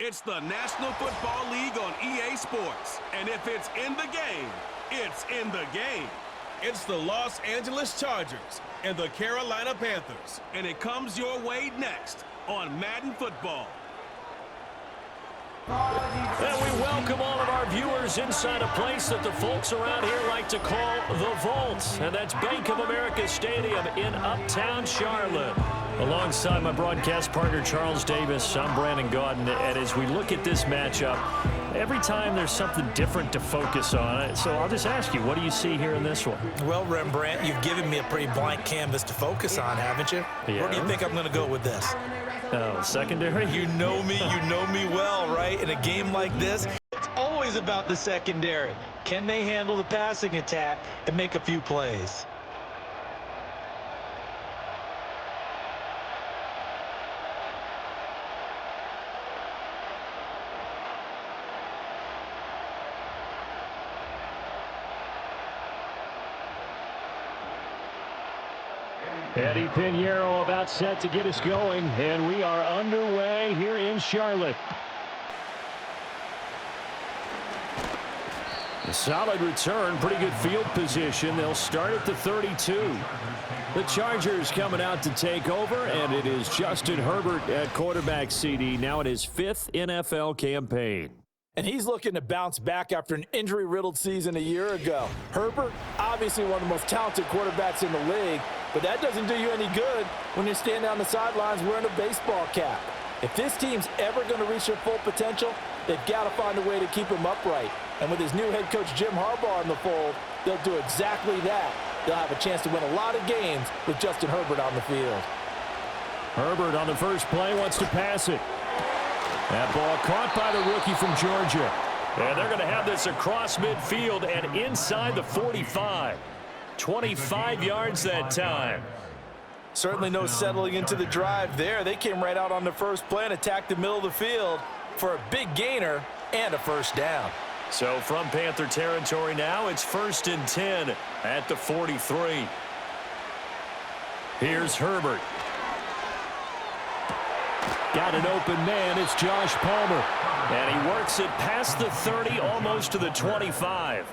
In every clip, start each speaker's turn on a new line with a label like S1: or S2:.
S1: It's the National Football League on EA Sports. And if it's in the game, it's in the game. It's the Los Angeles Chargers and the Carolina Panthers. And it comes your way next on Madden Football.
S2: And we welcome all of our viewers inside a place that the folks around here like to call the Vault. And that's Bank of America Stadium in Uptown Charlotte. Alongside my broadcast partner, Charles Davis, I'm Brandon Gaudin. And as we look at this matchup, every time there's something different to focus on. So I'll just ask you, what do you see here in this one?
S3: Well, Rembrandt, you've given me a pretty blank canvas to focus on, haven't you? Yeah. Where do you think I'm going to go with this?
S2: Oh, secondary?
S3: You know me well, right? In a game like this, it's always about the secondary. Can they handle the passing attack and make a few plays?
S2: Eddie Pinheiro about set to get us going, and we are underway here in Charlotte. A solid return, pretty good field position. They'll start at the 32. The Chargers coming out to take over, and it is Justin Herbert at quarterback CD, now in his 5th NFL campaign.
S3: And he's looking to bounce back after an injury-riddled season a year ago. Herbert, obviously one of the most talented quarterbacks in the league, but that doesn't do you any good when you're standing on the sidelines wearing a baseball cap. If this team's ever going to reach their full potential, they've got to find a way to keep him upright. And with his new head coach Jim Harbaugh in the fold, they'll do exactly that. They'll have a chance to win a lot of games with Justin Herbert on the field.
S2: Herbert on the first play wants to pass it. That ball caught by the rookie from Georgia. And they're going to have this across midfield and inside the 45. 25 yards that time.
S3: Certainly no settling into the drive there. They came right out on the first play and attacked the middle of the field for a big gainer and a first down.
S2: So from Panther territory now, it's 1st and 10 at the 43. Here's Herbert. Got an open man. It's Josh Palmer. And he works it past the 30, almost to the 25.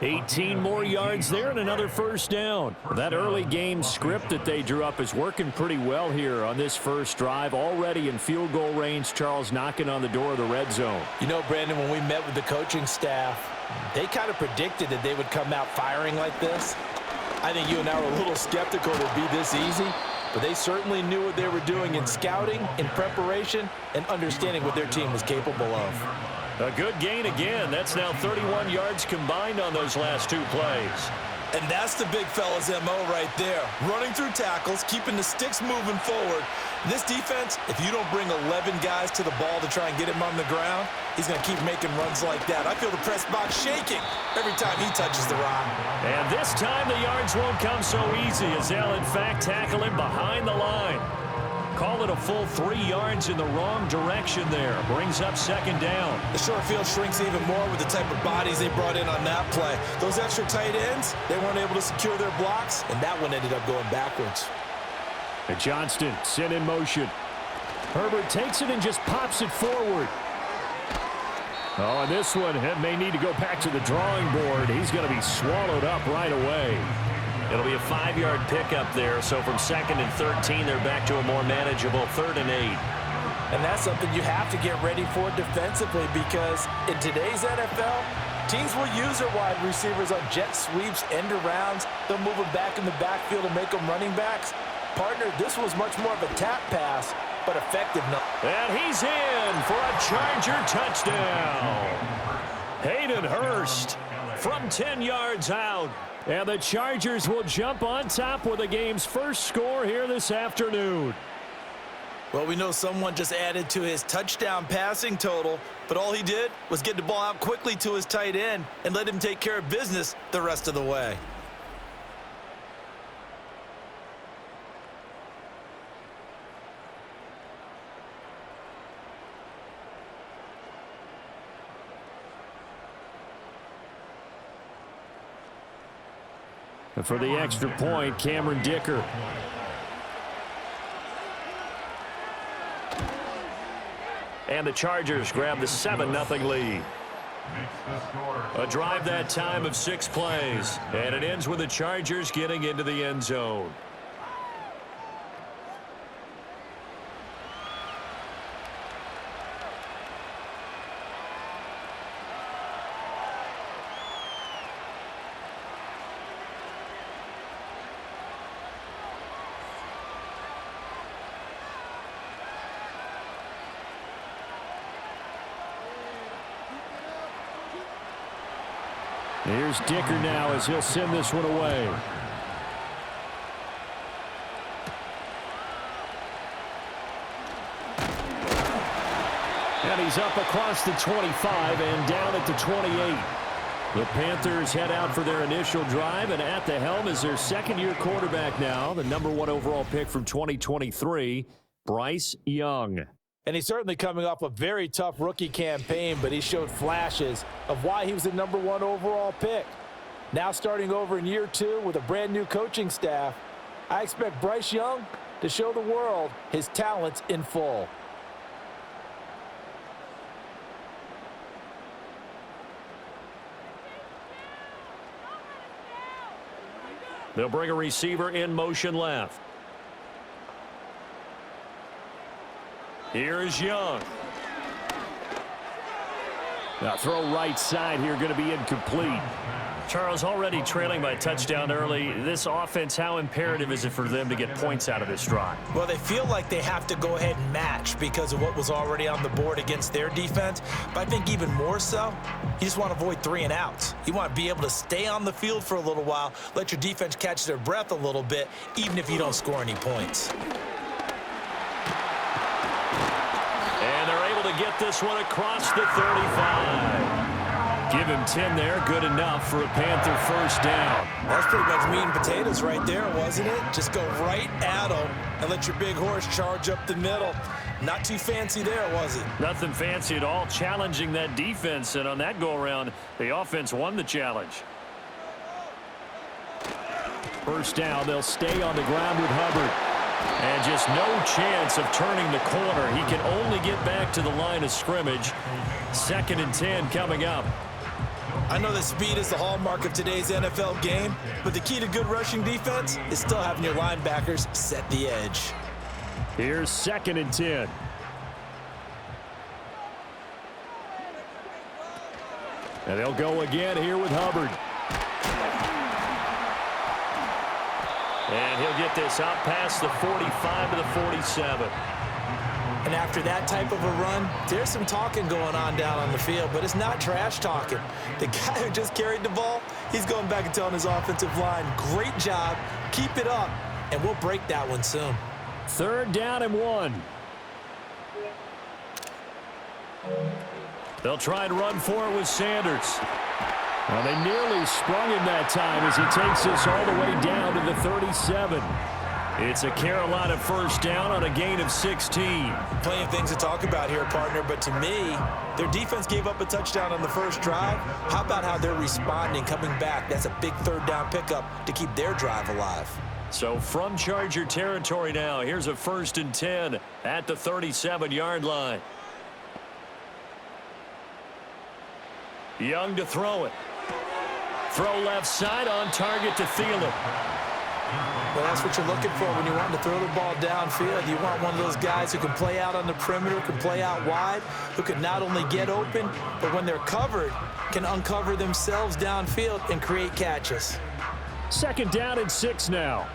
S2: 18 more yards there and another first down. That early game script that they drew up is working pretty well here on this first drive. Already in field goal range, Charles knocking on the door of the red zone.
S3: You know, Brandon, when we met with the coaching staff, they kind of predicted that they would come out firing like this. I think you and I were a little skeptical it would be this easy, but they certainly knew what they were doing in scouting, in preparation, and understanding what their team was capable of.
S2: A good gain again. That's now 31 yards combined on those last 2 plays.
S3: And that's the big fella's MO right there. Running through tackles, keeping the sticks moving forward. This defense, if you don't bring 11 guys to the ball to try and get him on the ground, he's going to keep making runs like that. I feel the press box shaking every time he touches the rock.
S2: And this time the yards won't come so easy as they'll, in fact, tackle him behind the line. Call it a full 3 yards in the wrong direction there. Brings up 2nd down.
S3: The short field shrinks even more with the type of bodies they brought in on that play. Those extra tight ends, they weren't able to secure their blocks, and that one ended up going backwards.
S2: And Johnston sent in motion. Herbert takes it and just pops it forward. Oh, and this one may need to go back to the drawing board. He's going to be swallowed up right away. It'll be a 5-yard pickup there, so from 2nd and 13, they're back to a more manageable 3rd and 8.
S3: And that's something you have to get ready for defensively because in today's NFL, teams will use their wide receivers on jet sweeps, end arounds. They'll move them back in the backfield and make them running backs. Partner, this was much more of a tap pass, but effective enough.
S2: And he's in for a Charger touchdown. Hayden Hurst from 10 yards out. And the Chargers will jump on top with the game's first score here this afternoon.
S3: Well, we know someone just added to his touchdown passing total, but all he did was get the ball out quickly to his tight end and let him take care of business the rest of the way.
S2: And for the extra point, Cameron Dicker. and the Chargers grab the 7-0 lead. A drive that time of 6 plays, and it ends with the Chargers getting into the end zone.
S4: Here's Dicker now as he'll send this one away. And he's up across the 25 and down at the 28. The Panthers head out for their initial drive, and at the helm is their second-year quarterback now, the #1 overall pick from 2023, Bryce Young.
S3: And he's certainly coming off a very tough rookie campaign, but he showed flashes of why he was the #1 overall pick. Now starting over in year 2 with a brand new coaching staff, I expect Bryce Young to show the world his talents in full.
S2: They'll bring a receiver in motion left. Here's Young.
S4: Now throw right side here, going to be incomplete.
S2: Charles, already trailing by a touchdown early. This offense, how imperative is it for them to get points out of this drive?
S3: Well, they feel like they have to go ahead and match because of what was already on the board against their defense. But I think even more so, you just want to avoid 3 and outs. You want to be able to stay on the field for a little while, let your defense catch their breath a little bit, even if you don't score any points.
S2: And they're able to get this one across the 35. Give him 10 there, good enough for a Panther first down.
S3: That's pretty much meat and potatoes right there, wasn't it? Just go right at them and let your big horse charge up the middle. Not too fancy there, was it?
S2: Nothing fancy at all, challenging that defense, and on that go-around, the offense won the challenge.
S4: First down, they'll stay on the ground with Hubbard.
S2: And just no chance of turning the corner. He can only get back to the line of scrimmage. 2nd and 10 coming up.
S3: I know that speed is the hallmark of today's NFL game, but the key to good rushing defense is still having your linebackers set the edge.
S4: Here's 2nd and 10. And they'll go again here with Hubbard.
S2: And he'll get this out past the 45 to the 47.
S3: And after that type of a run, there's some talking going on down on the field, but it's not trash talking. The guy who just carried the ball, he's going back and telling his offensive line, great job, keep it up, and we'll break that one soon.
S4: 3rd down and 1.
S2: They'll try and run for it with Sanders.
S4: Well, they nearly sprung him that time as he takes this all the way down to the 37.
S2: It's a Carolina first down on a gain of 16.
S3: Plenty of things to talk about here, partner, but to me, their defense gave up a touchdown on the first drive. How about how they're responding, coming back? That's a big 3rd down pickup to keep their drive alive.
S2: So from Charger territory now, here's a 1st and 10 at the 37-yard line. Young to throw it. Throw left side on target to Thielen.
S3: Well, that's what you're looking for when you're wanting to throw the ball downfield. You want one of those guys who can play out on the perimeter, can play out wide, who can not only get open, but when they're covered, can uncover themselves downfield and create catches.
S4: 2nd down and 6 now.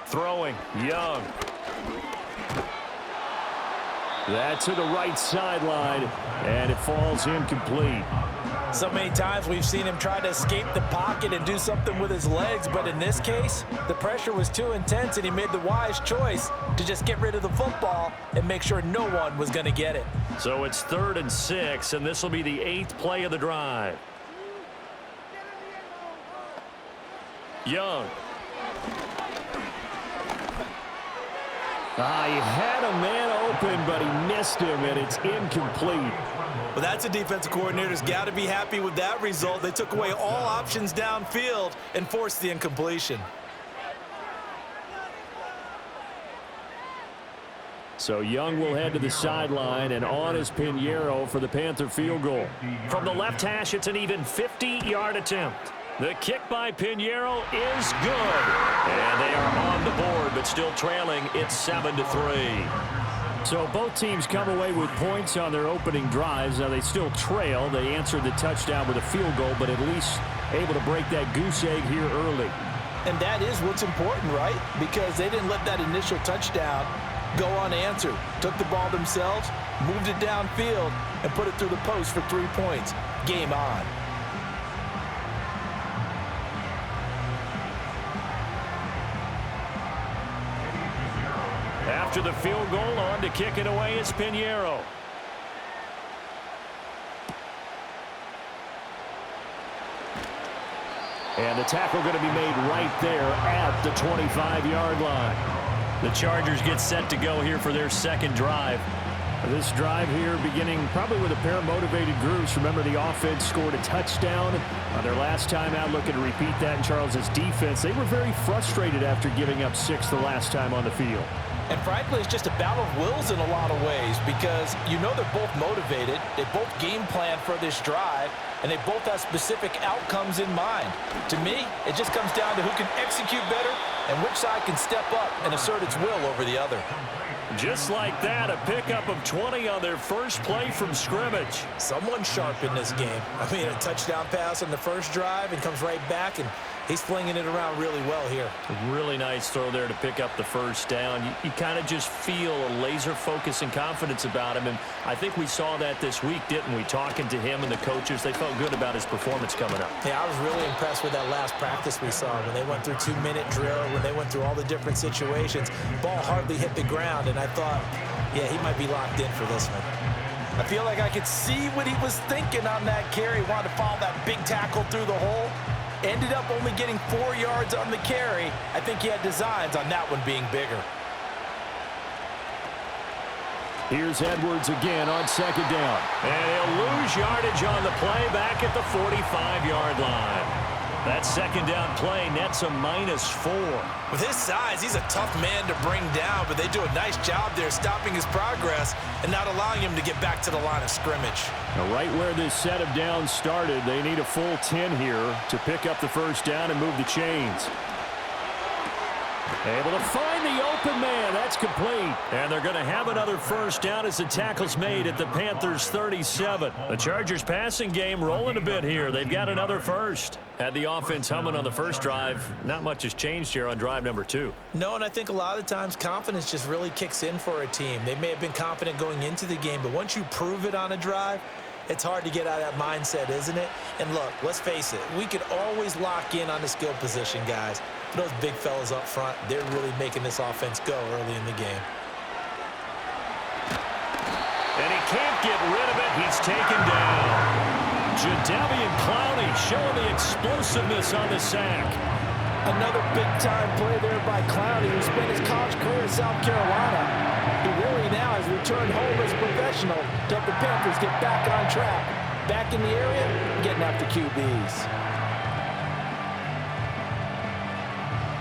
S2: Throwing, Young.
S4: That's to the right sideline, and it falls incomplete.
S3: So many times we've seen him try to escape the pocket and do something with his legs, but in this case, the pressure was too intense and he made the wise choice to just get rid of the football and make sure no one was going to get it.
S2: So it's 3rd and 6, and this will be the 8th play of the drive. Young.
S4: He had a man open, but he missed him, and it's incomplete.
S3: Well, that's a defensive coordinator's got to be happy with that result. They took away all options downfield and forced the incompletion.
S4: So Young will head to the sideline, and on is Pinheiro for the Panther field goal.
S2: From the left hash, it's an even 50-yard attempt. The kick by Pinheiro is good. And they are on the board, but still trailing. It's 7-3.
S4: So both teams come away with points on their opening drives. Now they still trail. They answered the touchdown with a field goal, but at least able to break that goose egg here early.
S3: And that is what's important, right? Because they didn't let that initial touchdown go unanswered. Took the ball themselves, moved it downfield, and put it through the post for 3 points. Game on.
S2: After the field goal, on to kick it away is Pinheiro.
S4: And the tackle going to be made right there at the 25-yard line.
S2: The Chargers get set to go here for their second drive.
S4: This drive here beginning probably with a pair of motivated groups. Remember, the offense scored a touchdown on their last time out, looking to repeat that in Charles' defense. They were very frustrated after giving up 6 the last time on the field.
S3: And frankly, it's just a battle of wills in a lot of ways because you know they're both motivated. They both game plan for this drive, and they both have specific outcomes in mind. To me, it just comes down to who can execute better and which side can step up and assert its will over the other.
S2: Just like that, a pickup of 20 on their first play from scrimmage.
S3: Someone sharp in this game. I mean, a touchdown pass on the first drive and comes right back, and he's flinging it around really well here.
S2: A really nice throw there to pick up the first down. You kind of just feel a laser focus and confidence about him, and I think we saw that this week, didn't we? Talking to him and the coaches, they felt good about his performance coming up.
S3: Yeah, I was really impressed with that last practice we saw when they went through 2-minute drill, when they went through all the different situations. Ball hardly hit the ground, and I thought, yeah, he might be locked in for this one. I feel like I could see what he was thinking on that carry. Wanted to follow that big tackle through the hole. Ended up only getting 4 yards on the carry. I think he had designs on that one being bigger.
S4: Here's Edwards again on second down.
S2: And he'll lose yardage on the play back at the 45-yard line. That second down play nets a -4.
S3: With his size, he's a tough man to bring down, but they do a nice job there stopping his progress and not allowing him to get back to the line of scrimmage.
S4: Now, right where this set of downs started, they need a full 10 here to pick up the first down and move the chains. Able to find the open man. That's complete.
S2: And they're going to have another first down as the tackle's made at the Panthers' 37. The Chargers passing game rolling a bit here. They've got another first. Had the offense humming on the first drive. Not much has changed here on drive number 2.
S3: No, and I think a lot of times confidence just really kicks in for a team. They may have been confident going into the game, but once you prove it on a drive, it's hard to get out of that mindset, isn't it? And look, let's face it, we could always lock in on the skill position, guys. But those big fellas up front, they're really making this offense go early in the game.
S2: And he can't get rid of it. He's taken down. Jadeveon Clowney showing the explosiveness on the sack.
S3: Another big-time play there by Clowney, who spent his college career in South Carolina. He really now has returned home as a professional to help the Panthers get back on track. Back in the area, getting after QBs.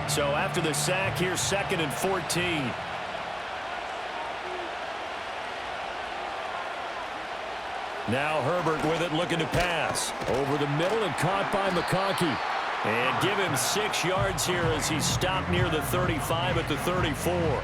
S2: So after the sack, here's 2nd and 14. Now Herbert with it, looking to pass.
S4: Over the middle and caught by McConkey.
S2: And give him 6 yards here as he stopped near the 35 at the 34.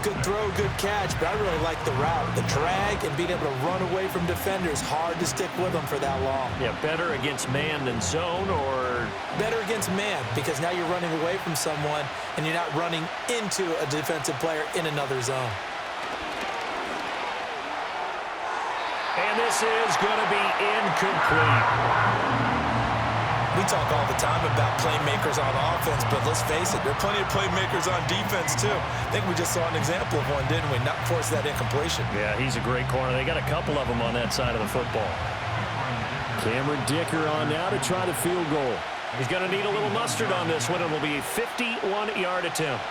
S3: Good throw, good catch, but I really like the route. The drag and being able to run away from defenders, hard to stick with them for that long.
S2: Yeah, better against man than zone, or?
S3: Better against man, because now you're running away from someone and you're not running into a defensive player in another zone.
S2: And this is going to be incomplete.
S3: We talk all the time about playmakers on offense, but let's face it, there are plenty of playmakers on defense, too. I think we just saw an example of one, didn't we? Not force that incompletion.
S2: Yeah, he's a great corner. They got a couple of them on that side of the football.
S4: Cameron Dicker on now to try the field goal.
S2: He's going to need a little mustard on this one. It will be a 51-yard attempt.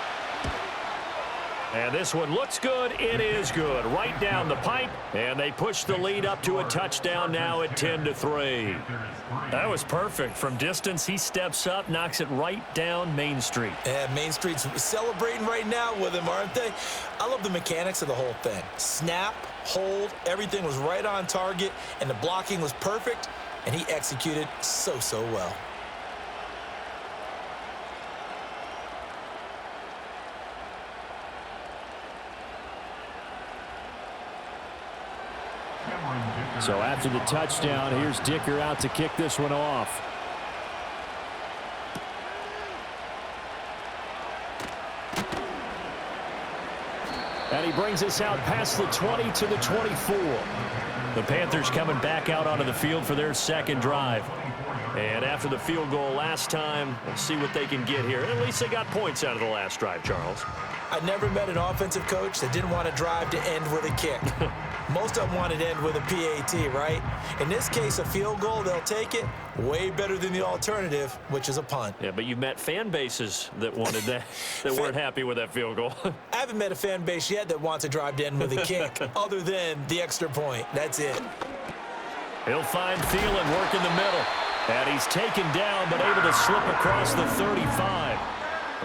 S2: And this one looks good. It is good. Right down the pipe. And they push the lead up to a touchdown now at 10-3. That was perfect. From distance, he steps up, knocks it right down Main Street.
S3: And Main Street's celebrating right now with him, aren't they? I love the mechanics of the whole thing. Snap, hold, everything was right on target, and the blocking was perfect, and he executed so well.
S4: So after the touchdown, here's Dicker out to kick this one off. And he brings us out past the 20 to the 24.
S2: The Panthers coming back out onto the field for their second drive. And after the field goal last time, we'll see what they can get here. At least they got points out of the last drive, Charles.
S3: I never met an offensive coach that didn't want to drive to end with a kick. Most of them wanted to end with a PAT, right? In this case, a field goal, they'll take it. Way better than the alternative, which is a punt.
S2: Yeah, but you've met fan bases that wanted that, that weren't happy with that field goal.
S3: I haven't met a fan base yet that wants to drive to end with a kick, other than the extra point. That's it.
S2: He'll find Thielen working the middle. And he's taken down, but able to slip across the 35.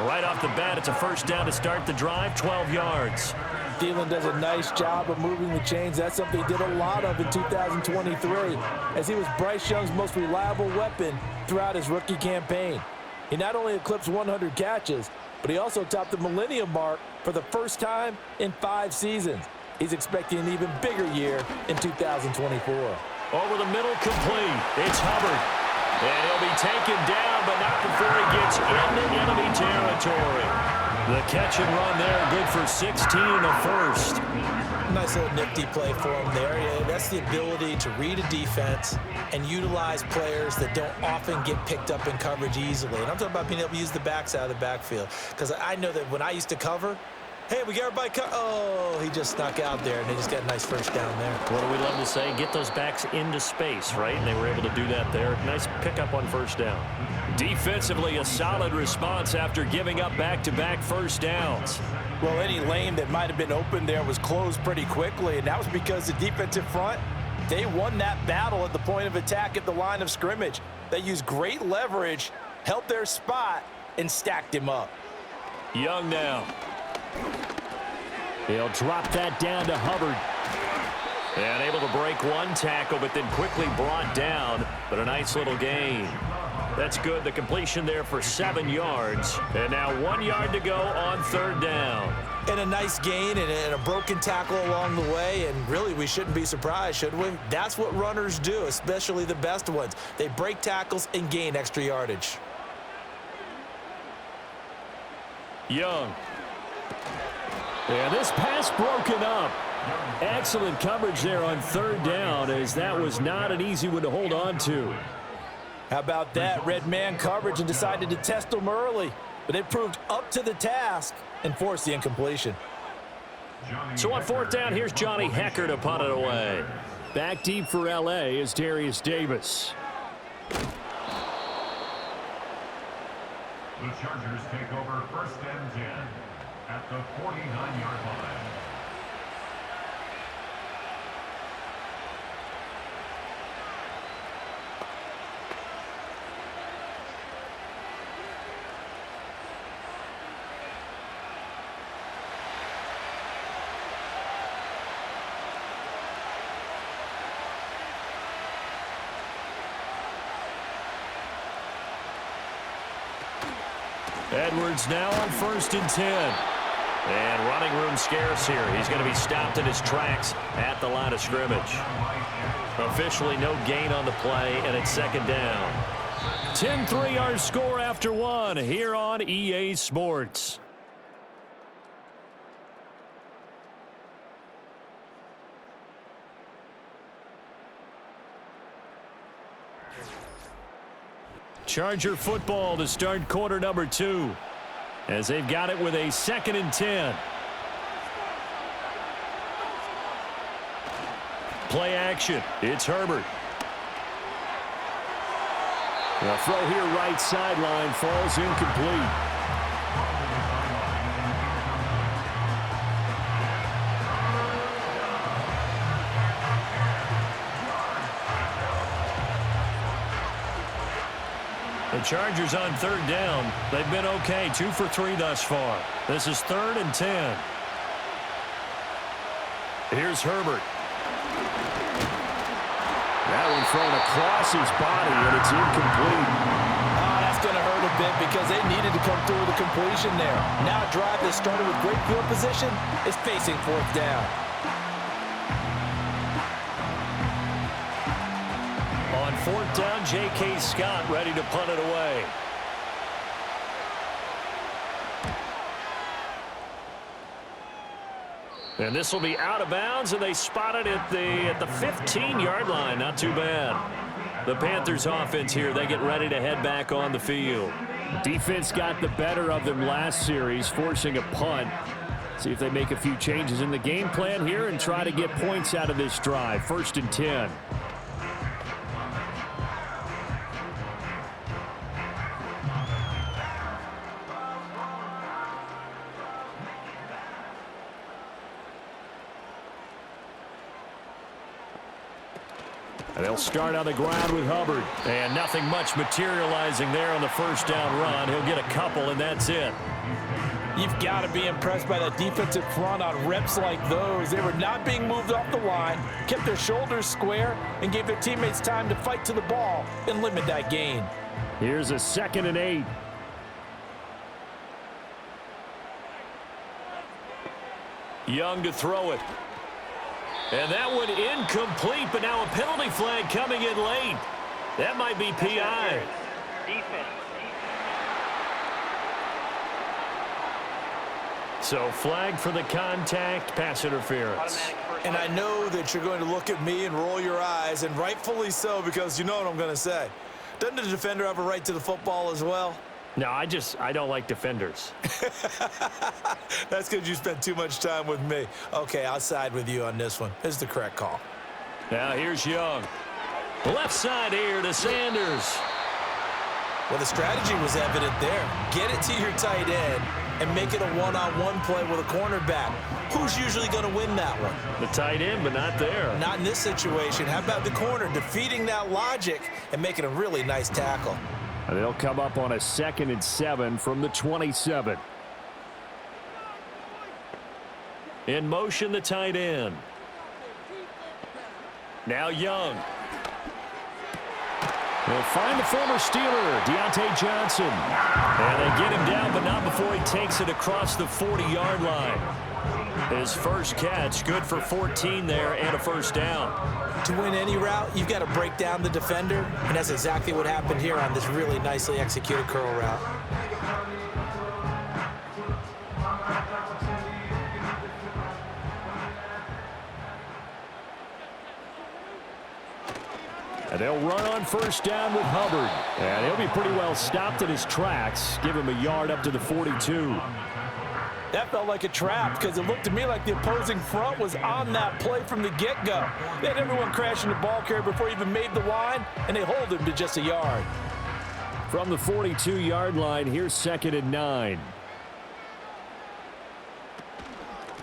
S2: Right off the bat, it's a first down to start the drive, 12 yards.
S3: Thielen does a nice job of moving the chains. That's something he did a lot of in 2023, as he was Bryce Young's most reliable weapon throughout his rookie campaign. He not only eclipsed 100 catches, but he also topped the millennium mark for the first time in 5 seasons. He's expecting an even bigger year in 2024.
S2: Over the middle, complete. It's Hubbard. And he'll be taken down, but not before he gets into enemy territory. The catch and run there, good for 16 and a first.
S3: Nice little nifty play for him there. Yeah, that's the ability to read a defense and utilize players that don't often get picked up in coverage easily. And I'm talking about being able to use the backs out of the backfield. Because I know that when I used to cover, hey, we got everybody oh, he just snuck out there, and they just got a nice first down there.
S2: What do we love to say? Get those backs into space, right? And they were able to do that there. Nice pickup on first down. Defensively, a solid response after giving up back-to-back first downs.
S3: Well, any lane that might have been open there was closed pretty quickly, and that was because the defensive front, they won that battle at the point of attack at the line of scrimmage. They used great leverage, held their spot, and stacked him up.
S2: Young now.
S4: He'll drop that down to Hubbard.
S2: And able to break one tackle, but then quickly brought down. But a nice little gain. That's good. The completion there for 7 yards. And now 1 yard to go on third down.
S3: And a nice gain and a broken tackle along the way. And really, we shouldn't be surprised, should we? That's what runners do, especially the best ones. They break tackles and gain extra yardage.
S2: Young.
S4: And this pass broken up. Excellent coverage there on third down, as that was not an easy one to hold on to.
S3: How about that? Red man coverage and decided to test them early. But it proved up to the task and forced the incompletion.
S2: So on fourth down, here's Johnny Hecker to punt it away.
S4: Back deep for L.A. is Darius Davis.
S5: The Chargers take over first and 10 at the 49-yard line.
S2: Edwards now on first and 10. And running room scarce here. He's going to be stopped in his tracks at the line of scrimmage. Officially no gain on the play, and it's second down. 10-3 our score after one here on EA Sports. Charger football to start quarter number 2, as they've got it with a second and 10. Play action. It's Herbert.
S4: The throw here right sideline falls incomplete.
S2: The Chargers on third down. They've been okay, 2 for 3 thus far. This is 3rd and 10. Here's Herbert.
S4: That one thrown across his body, and it's incomplete.
S3: That's going to hurt a bit because they needed to come through with a completion there. Now a drive that started with great field position is facing 4th down.
S2: On 4th down, J.K. Scott ready to punt it away. And this will be out of bounds, and they spot it at the 15-yard line. Not too bad. The Panthers offense here, they get ready to head back on the field.
S4: Defense got the better of them last series, forcing a punt. See if they make a few changes in the game plan here and try to get points out of this drive. 1st and 10.
S2: They'll start on the ground with Hubbard. And nothing much materializing there on the 1st down run. He'll get a couple, and that's it.
S3: You've got to be impressed by that defensive front on reps like those. They were not being moved off the line, kept their shoulders square, and gave their teammates time to fight to the ball and limit that gain.
S4: Here's a 2nd and 8.
S2: Young to throw it. And that one incomplete, but now a penalty flag coming in late. That might be PI. So flag for the contact, pass interference.
S3: And I know that you're going to look at me and roll your eyes, and rightfully so, because you know what I'm going to say. Doesn't the defender have a right to the football as well?
S2: No, I don't like defenders.
S3: That's because you spent too much time with me. Okay, I'll side with you on this one. This is the correct call.
S2: Now here's Young. Left side here to Sanders.
S3: Well, the strategy was evident there. Get it to your tight end and make it a one-on-one play with a cornerback. Who's usually going to win that one?
S2: The tight end, but not there.
S3: Not in this situation. How about the corner defeating that logic and making a really nice tackle?
S4: And they'll come up on a 2nd and 7 from the 27.
S2: In motion, the tight end. Now Young.
S4: They'll find the former Steeler, Deontay Johnson.
S2: And they get him down, but not before he takes it across the 40-yard line. His first catch, good for 14 there and a 1st down.
S3: To win any route, you've got to break down the defender, and that's exactly what happened here on this really nicely executed curl route.
S4: And they'll run on 1st down with Hubbard. And he'll be pretty well stopped in his tracks. Give him a yard up to the 42.
S3: That felt like a trap because it looked to me like the opposing front was on that play from the get-go. They had everyone crashing the ball carrier before he even made the line, and they hold him to just a yard.
S4: From the 42-yard line, here's 2nd and 9.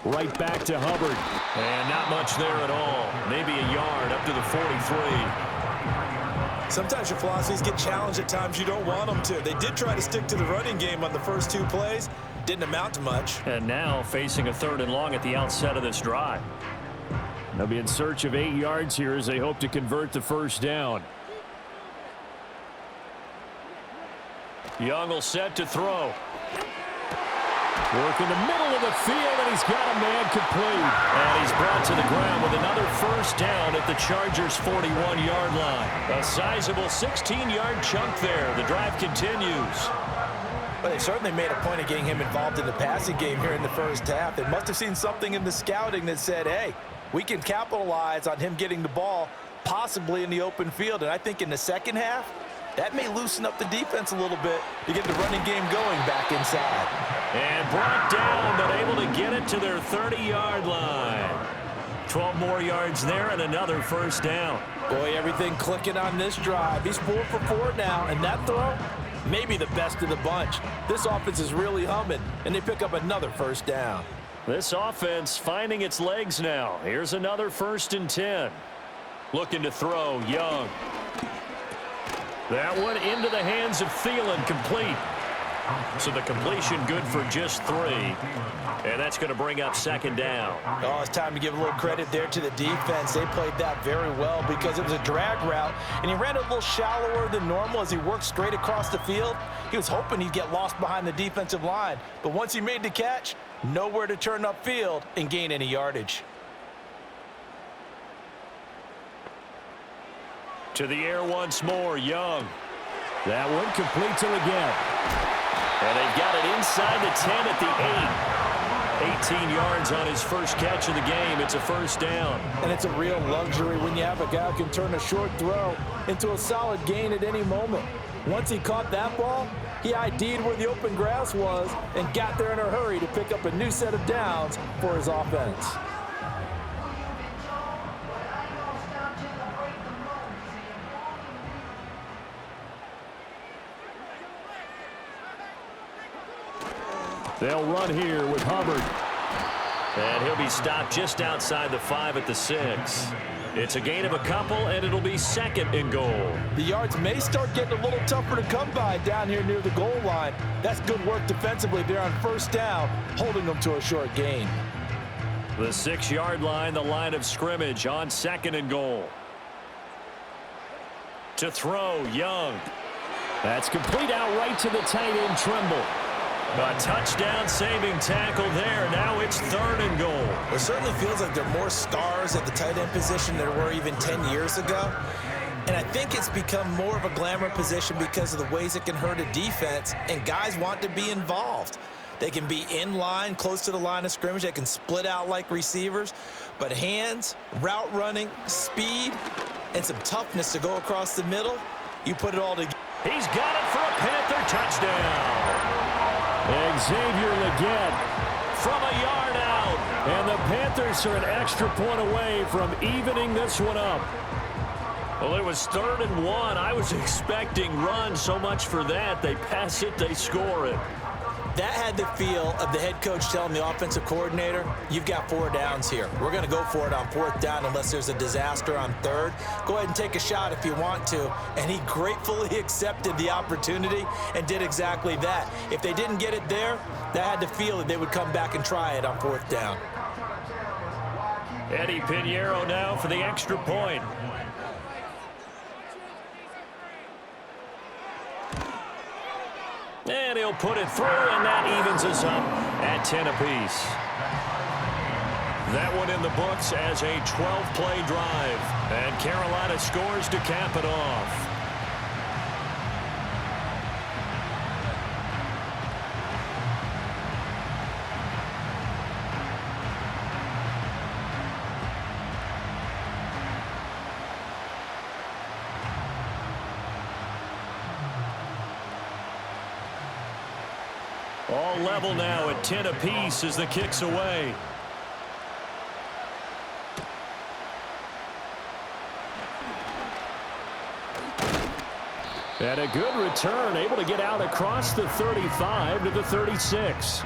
S4: Right back to Hubbard.
S2: And not much there at all. Maybe a yard up to the 43.
S3: Sometimes your philosophies get challenged at times you don't want them to. They did try to stick to the running game on the first 2 plays. Didn't amount to much.
S2: And now facing a 3rd and long at the outset of this drive.
S4: They'll be in search of 8 yards here as they hope to convert the 1st down.
S2: Young will set to throw.
S4: Work in the middle of the field, and he's got a man complete.
S2: And he's brought to the ground with another 1st down at the Chargers' 41-yard line. A sizable 16-yard chunk there. The drive continues.
S3: Well, they certainly made a point of getting him involved in the passing game here in the first half. They must have seen something in the scouting that said, hey, we can capitalize on him getting the ball possibly in the open field. And I think in the second half, that may loosen up the defense a little bit to get the running game going back inside.
S2: And brought down, but able to get it to their 30-yard line. 12 more yards there and another 1st down.
S3: Boy, everything clicking on this drive. He's 4 for 4 now, and that throw, maybe the best of the bunch. This offense is really humming, and they pick up another 1st down.
S2: This offense finding its legs now. Here's another 1st and 10. Looking to throw, Young. That one into the hands of Thielen, complete. So the completion good for just 3. And that's going to bring up second down.
S3: Oh, it's time to give a little credit there to the defense. They played that very well because it was a drag route, and he ran a little shallower than normal as he worked straight across the field. He was hoping he'd get lost behind the defensive line, but once he made the catch, nowhere to turn upfield and gain any yardage.
S2: To the air once more, Young.
S4: That one complete to Leggett.
S2: And they've got it inside the 10 at the 8. 18 yards on his first catch of the game. It's a first down.
S3: And it's a real luxury when you have a guy who can turn a short throw into a solid gain at any moment. Once he caught that ball, he ID'd where the open grass was and got there in a hurry to pick up a new set of downs for his offense.
S4: They'll run here with Hubbard.
S2: And he'll be stopped just outside the 5 at the 6. It's a gain of a couple, and it'll be second and goal.
S3: The yards may start getting a little tougher to come by down here near the goal line. That's good work defensively there on first down, holding them to a short gain.
S2: The 6-yard line, the line of scrimmage on second and goal. To throw, Young.
S4: That's complete out right to the tight end, Trimble.
S2: A touchdown-saving tackle there. Now it's third and goal.
S3: It certainly feels like there are more stars at the tight end position than there were even 10 years ago. And I think it's become more of a glamour position because of the ways it can hurt a defense, and guys want to be involved. They can be in line, close to the line of scrimmage. They can split out like receivers. But hands, route running, speed, and some toughness to go across the middle, you put it all together.
S2: He's got it for a Panther touchdown.
S4: Xavier Leggett
S2: From a yard out.
S4: And the Panthers are an extra point away from evening this one up.
S2: Well, it was 3rd and 1. I was expecting run, so much for that. They pass it, they score it.
S3: That had the feel of the head coach telling the offensive coordinator, you've got 4 downs here. We're going to go for it on 4th down unless there's a disaster on 3rd. Go ahead and take a shot if you want to. And he gratefully accepted the opportunity and did exactly that. If they didn't get it there, that had the feel that they would come back and try it on 4th down.
S2: Eddie Pinheiro now for the extra point. And he'll put it through, and that evens us up at 10 apiece. That one in the books as a 12-play drive. And Carolina scores to cap it off. All level now at 10 apiece as the kick's away.
S4: And a good return, able to get out across the 35 to the 36.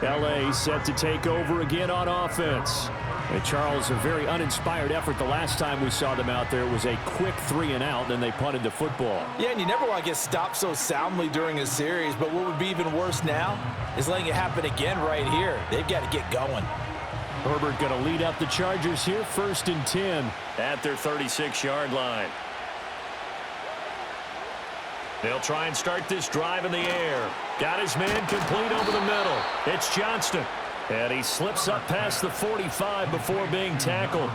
S4: L.A. set to take over again on offense. And Charles, a very uninspired effort the last time we saw them out there. It was a quick 3-and-out, then they punted the football.
S3: Yeah, and you never want to get stopped so soundly during a series, but what would be even worse now is letting it happen again right here. They've got to get going.
S4: Herbert going to lead up the Chargers here, 1st and 10.
S2: At their 36-yard line. They'll try and start this drive in the air. Got his man complete over the middle. It's Johnston. And he slips up past the 45 before being tackled.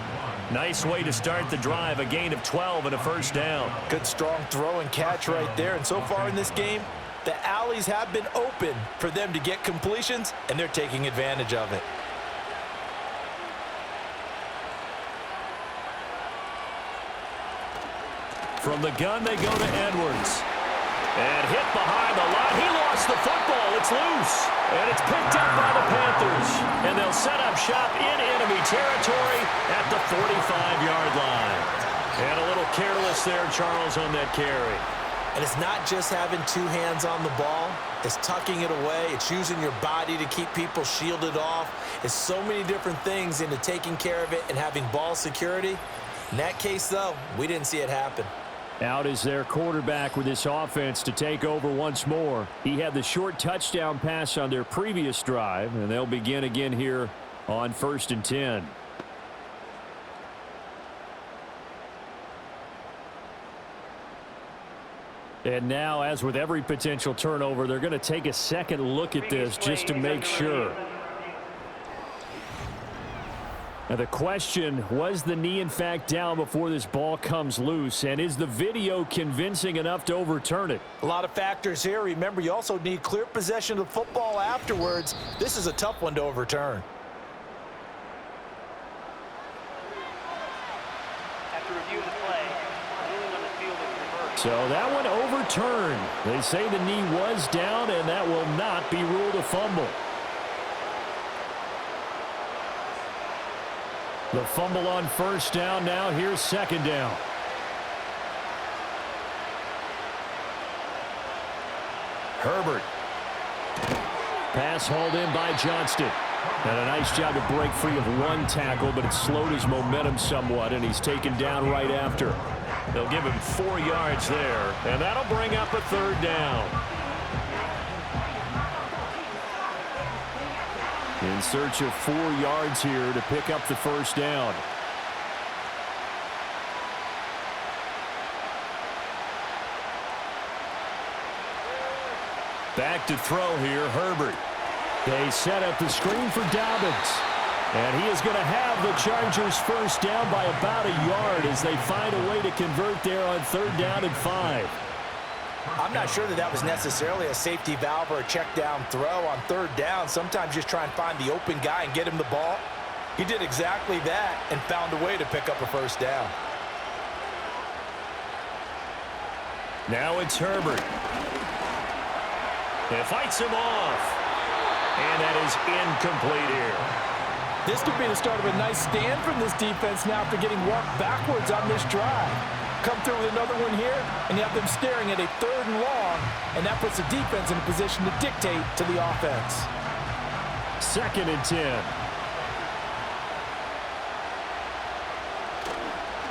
S2: Nice way to start the drive. A gain of 12 and a first down.
S3: Good strong throw and catch right there. And so far in this game, the alleys have been open for them to get completions, and they're taking advantage of it.
S2: From the gun, they go to Edwards. And hit behind the line. He lost the football. It's loose. And it's picked up by the Panthers. And they'll set up shop in enemy territory at the 45-yard line. And a little careless there, Charles, on that carry.
S3: And it's not just having 2 hands on the ball. It's tucking it away. It's using your body to keep people shielded off. It's so many different things into taking care of it and having ball security. In that case, though, we didn't see it happen.
S4: Out is their quarterback with this offense to take over once more. He had the short touchdown pass on their previous drive, and they'll begin again here on 1st and 10. And now, as with every potential turnover, they're going to take a second look at this just to make sure. Now the question, was the knee in fact down before this ball comes loose? And is the video convincing enough to overturn it?
S3: A lot of factors here. Remember, you also need clear possession of the football afterwards. This is a tough one to overturn.
S6: After reviewing the play, ruling on the field is reversed.
S4: So that one overturned. They say the knee was down, and that will not be ruled a fumble. The fumble on 1st down. Now here's 2nd down. Herbert. Pass hauled in by Johnston. And a nice job to break free of one tackle, but it slowed his momentum somewhat, and he's taken down right after.
S2: They'll give him 4 yards there, and that'll bring up a 3rd down.
S4: In search of 4 yards here to pick up the 1st down. Back to throw here, Herbert. They set up the screen for Dobbins. And he is going to have the Chargers 1st down by about a yard as they find a way to convert there on 3rd down and 5.
S3: I'm not sure that was necessarily a safety valve or a check down throw on 3rd down. Sometimes just try and find the open guy and get him the ball. He did exactly that and found a way to pick up a 1st down.
S4: Now it's Herbert.
S2: It fights him off. And that is incomplete here.
S3: This could be the start of a nice stand from this defense now after getting walked backwards on this drive. Come through with another one here, and you have them staring at a 3rd and long, and that puts the defense in a position to dictate to the offense.
S4: 2nd and 10.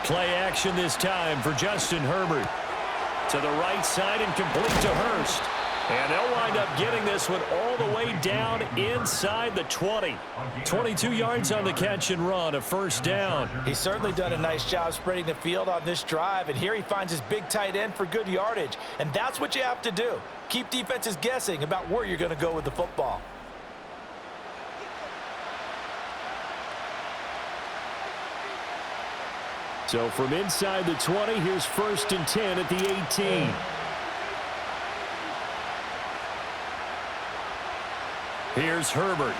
S4: Play action this time for Justin Herbert.
S2: To the right side and complete to Hurst. And they'll wind up getting this one all the way down inside the 20. 22 yards on the catch and run, a 1st down.
S3: He's certainly done a nice job spreading the field on this drive, and here he finds his big tight end for good yardage. And that's what you have to do. Keep defenses guessing about where you're going to go with the football.
S4: So from inside the 20, here's 1st and 10 at the 18. Here's Herbert.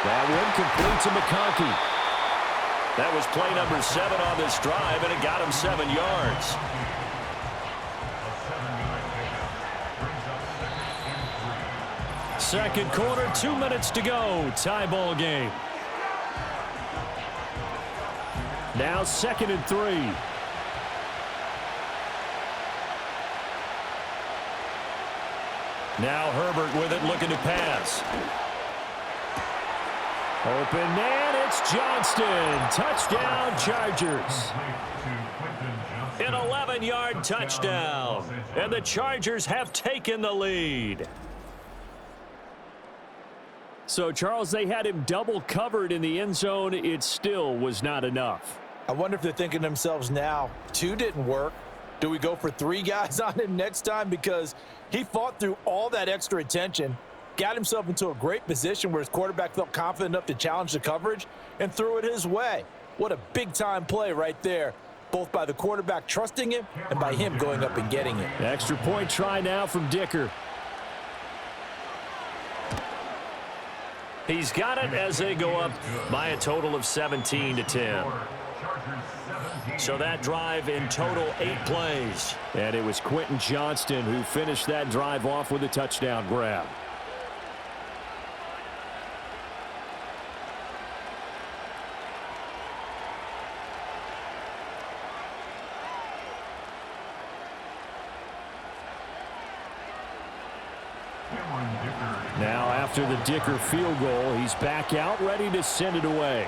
S4: That one complete to McConkey.
S2: That was play number 7 on this drive, and it got him 7 yards.
S4: Second quarter, 2 minutes to go. Tie ball game. Now 2nd and 3. Now Herbert with it, looking to pass. Open man, it's Johnston. Touchdown, Chargers.
S2: An 11-yard touchdown. And the Chargers have taken the lead.
S4: So, Charles, they had him double covered in the end zone. It still was not enough.
S3: I wonder if they're thinking to themselves now, 2 didn't work. Do we go for 3 guys on him next time? Because he fought through all that extra attention, got himself into a great position where his quarterback felt confident enough to challenge the coverage and threw it his way. What a big-time play right there, both by the quarterback trusting him and by him going up and getting it.
S4: Extra point try now from Dicker.
S2: He's got it as they go up by a total of 17-10. So that drive in total 8 plays.
S4: And it was Quentin Johnston who finished that drive off with a touchdown grab. Now after the Dicker field goal, he's back out ready to send it away.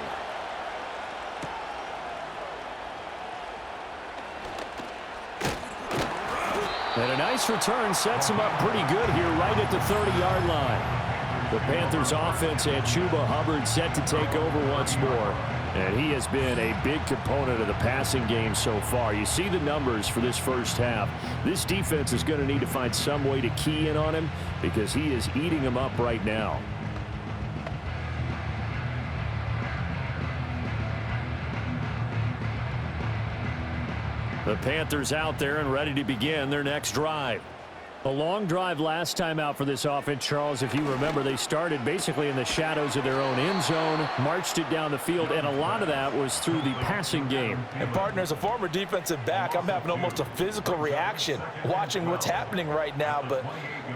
S4: And a nice return sets him up pretty good here right at the 30-yard line. The Panthers offense and Chuba Hubbard set to take over once more. And he has been a big component of the passing game so far. You see the numbers for this first half. This defense is going to need to find some way to key in on him because he is eating them up right now. The Panthers out there and ready to begin their next drive. A long drive last time out for this offense, Charles. If you remember, they started basically in the shadows of their own end zone, marched it down the field, and a lot of that was through the passing game.
S3: And, partner, as a former defensive back, I'm having almost a physical reaction watching what's happening right now. But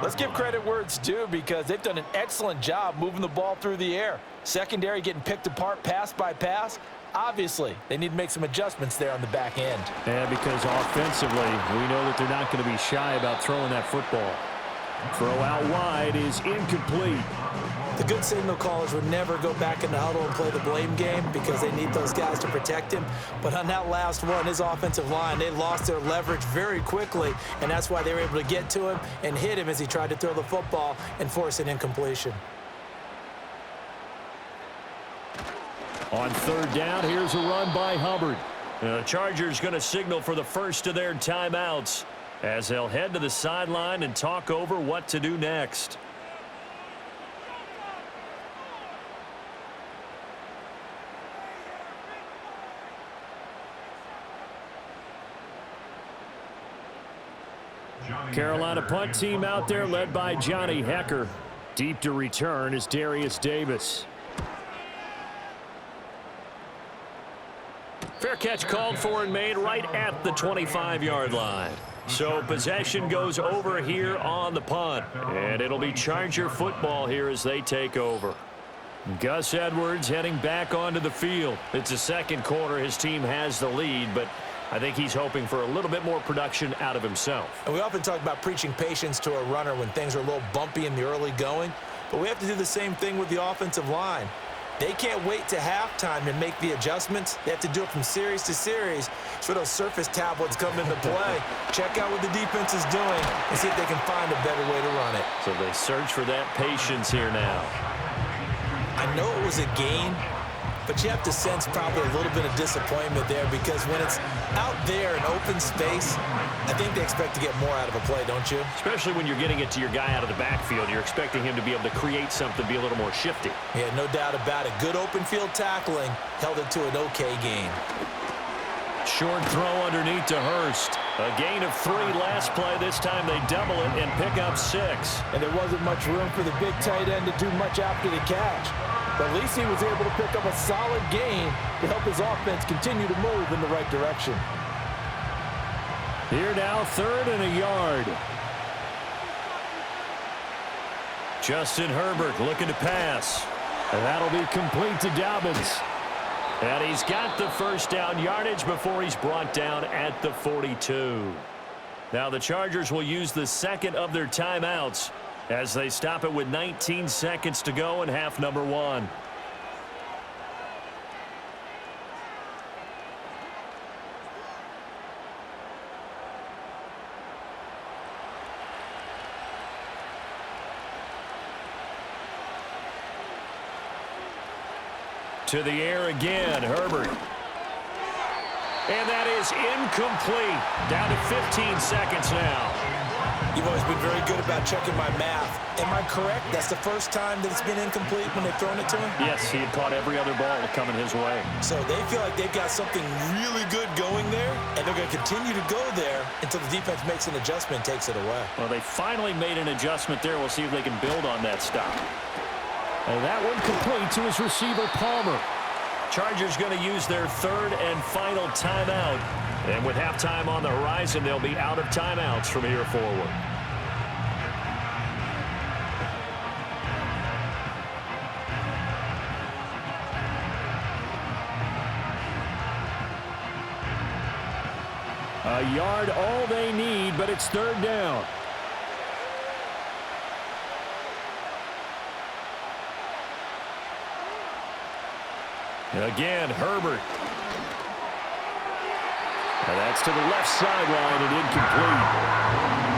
S3: let's give credit where it's due because they've done an excellent job moving the ball through the air. Secondary getting picked apart pass by pass. Obviously, they need to make some adjustments there on the back end.
S4: And because offensively, we know that they're not going to be shy about throwing that football. Throw out wide is incomplete.
S3: The good signal callers would never go back in the huddle and play the blame game because they need those guys to protect him. But on that last one, his offensive line, they lost their leverage very quickly, and that's why they were able to get to him and hit him as he tried to throw the football and force an incompletion.
S4: On third down, here's a run by Hubbard.
S2: The Chargers going to signal for the first of their timeouts as they'll head to the sideline and talk over what to do next.
S4: Carolina punt team out there led by Johnny Hecker. Deep to return is Darius Davis.
S2: Fair catch called for and made right at the 25-yard line. So possession goes over here on the punt. And it'll be Charger football here as they take over. Gus Edwards heading back onto the field. It's the second quarter. His team has the lead, but I think he's hoping for a little bit more production out of himself.
S3: And we often talk about preaching patience to a runner when things are a little bumpy in the early going, but we have to do the same thing with the offensive line. They can't wait to halftime and make the adjustments. They have to do it from series to series so those surface tablets come into play. Check out what the defense is doing and see if they can find a better way to run it.
S2: So they search for that patience here now.
S3: I know it was a gain, but you have to sense probably a little bit of disappointment there because when it's out there in open space, I think they expect to get more out of a play, don't you?
S2: Especially when you're getting it to your guy out of the backfield. You're expecting him to be able to create something, be a little more shifty.
S3: Yeah, no doubt about it. Good open field tackling held it to an okay gain.
S2: Short throw underneath to Hurst. A gain of 3 last play. This time they double it and pick up 6.
S3: And there wasn't much room for the big tight end to do much after the catch. But at least he was able to pick up a solid gain to help his offense continue to move in the right direction.
S4: Here now, 3rd and a yard.
S2: Justin Herbert looking to pass.
S4: And that'll be complete to Dobbins.
S2: And he's got the first down yardage before he's brought down at the 42. Now the Chargers will use the second of their timeouts as they stop it with 19 seconds to go in half number 1. To the air again, Herbert. And that is incomplete. Down to 15 seconds now.
S3: You've always been very good about checking my math. Am I correct? That's the first time that it's been incomplete when they've thrown it to him?
S2: Yes, he had caught every other ball coming his way.
S3: So they feel like they've got something really good going there, and they're going to continue to go there until the defense makes an adjustment and takes it away.
S2: Well, they finally made an adjustment there. We'll see if they can build on that stop.
S4: And that one complete to his receiver, Palmer.
S2: Chargers going to use their 3rd and final timeout. And with halftime on the horizon, they'll be out of timeouts from here forward.
S4: A yard all they need, but it's 3rd down.
S2: Again, Herbert.
S4: And that's to the left sideline and incomplete.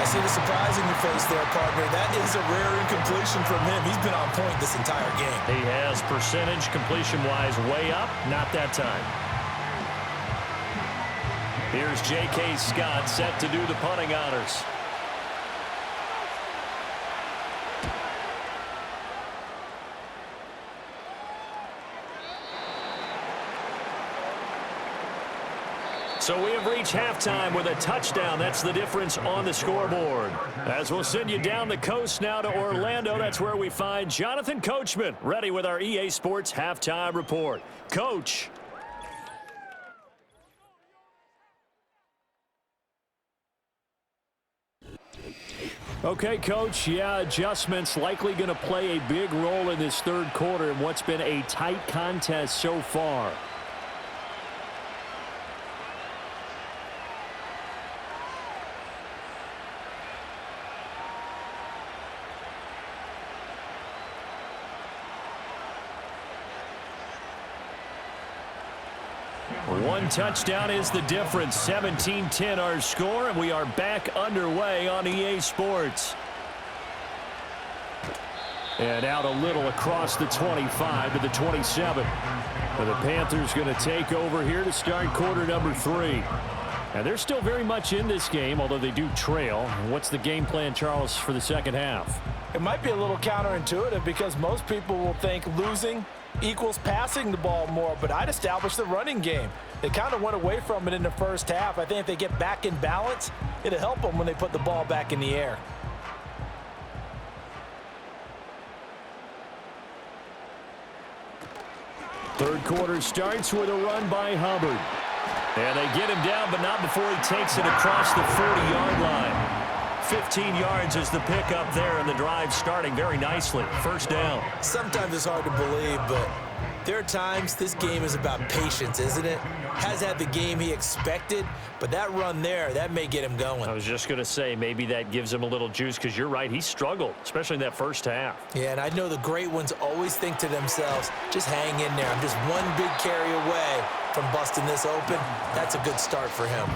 S3: I see the surprise in your face there, partner. That is a rare incompletion from him. He's been on point this entire game.
S2: He has percentage completion-wise way up. Not that time. Here's J.K. Scott set to do the punting honors. So we have reached halftime with a touchdown. That's the difference on the scoreboard. As we'll send you down the coast now to Orlando, that's where we find Jonathan Coachman, ready with our EA Sports halftime report. Coach. Okay, Coach, yeah, adjustments likely going to play a big role in this third quarter in what's been a tight contest so far. One touchdown is the difference. 17-10 our score, and we are back underway on EA Sports. And out a little across the 25 to the 27. And the Panthers going to take over here to start quarter number 3. And they're still very much in this game, although they do trail. What's the game plan, Charles, for the second half?
S3: It might be a little counterintuitive because most people will think losing equals passing the ball more, but I'd establish the running game. They kind of went away from it in the first half. I think if they get back in balance, it'll help them when they put the ball back in the air.
S2: Third quarter starts with a run by Hubbard. And they get him down, but not before he takes it across the 40-yard line. 15 yards is the pickup there, and the drive starting very nicely. First down.
S3: Sometimes it's hard to believe, but there are times this game is about patience, isn't it? Has had the game he expected, but that run there, that may get him going.
S2: I was just going to say, maybe that gives him a little juice, because you're right, he struggled, especially in that first half.
S3: Yeah, and I know the great ones always think to themselves, just hang in there. I'm just one big carry away from busting this open. That's a good start for him.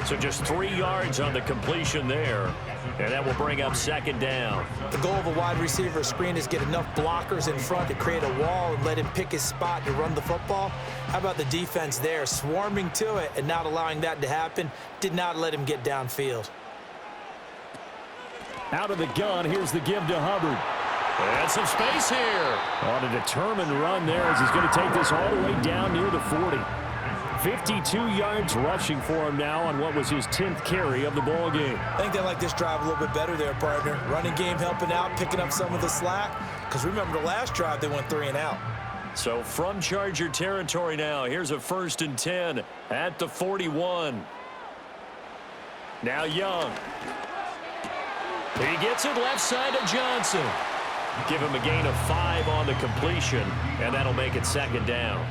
S2: So just 3 yards on the completion there, and that will bring up second down.
S3: The goal of a wide receiver screen is get enough blockers in front to create a wall and let him pick his spot to run the football. How about the defense there, swarming to it and not allowing that to happen? Did not let him get downfield.
S2: Out of the gun, here's the give to Hubbard. And some space here. On a determined run there as he's going to take this all the way down near the 40. 52 yards rushing for him now on what was his 10th carry of the ball game.
S3: I think they like this drive a little bit better there, partner. Running game helping out, picking up some of the slack. Because remember the last drive, they went 3 and out.
S2: So from Charger territory now, here's a 1st and 10 at the 41. Now Young. He gets it left side to Johnson. Give him a gain of 5 on the completion, and that'll make it second down.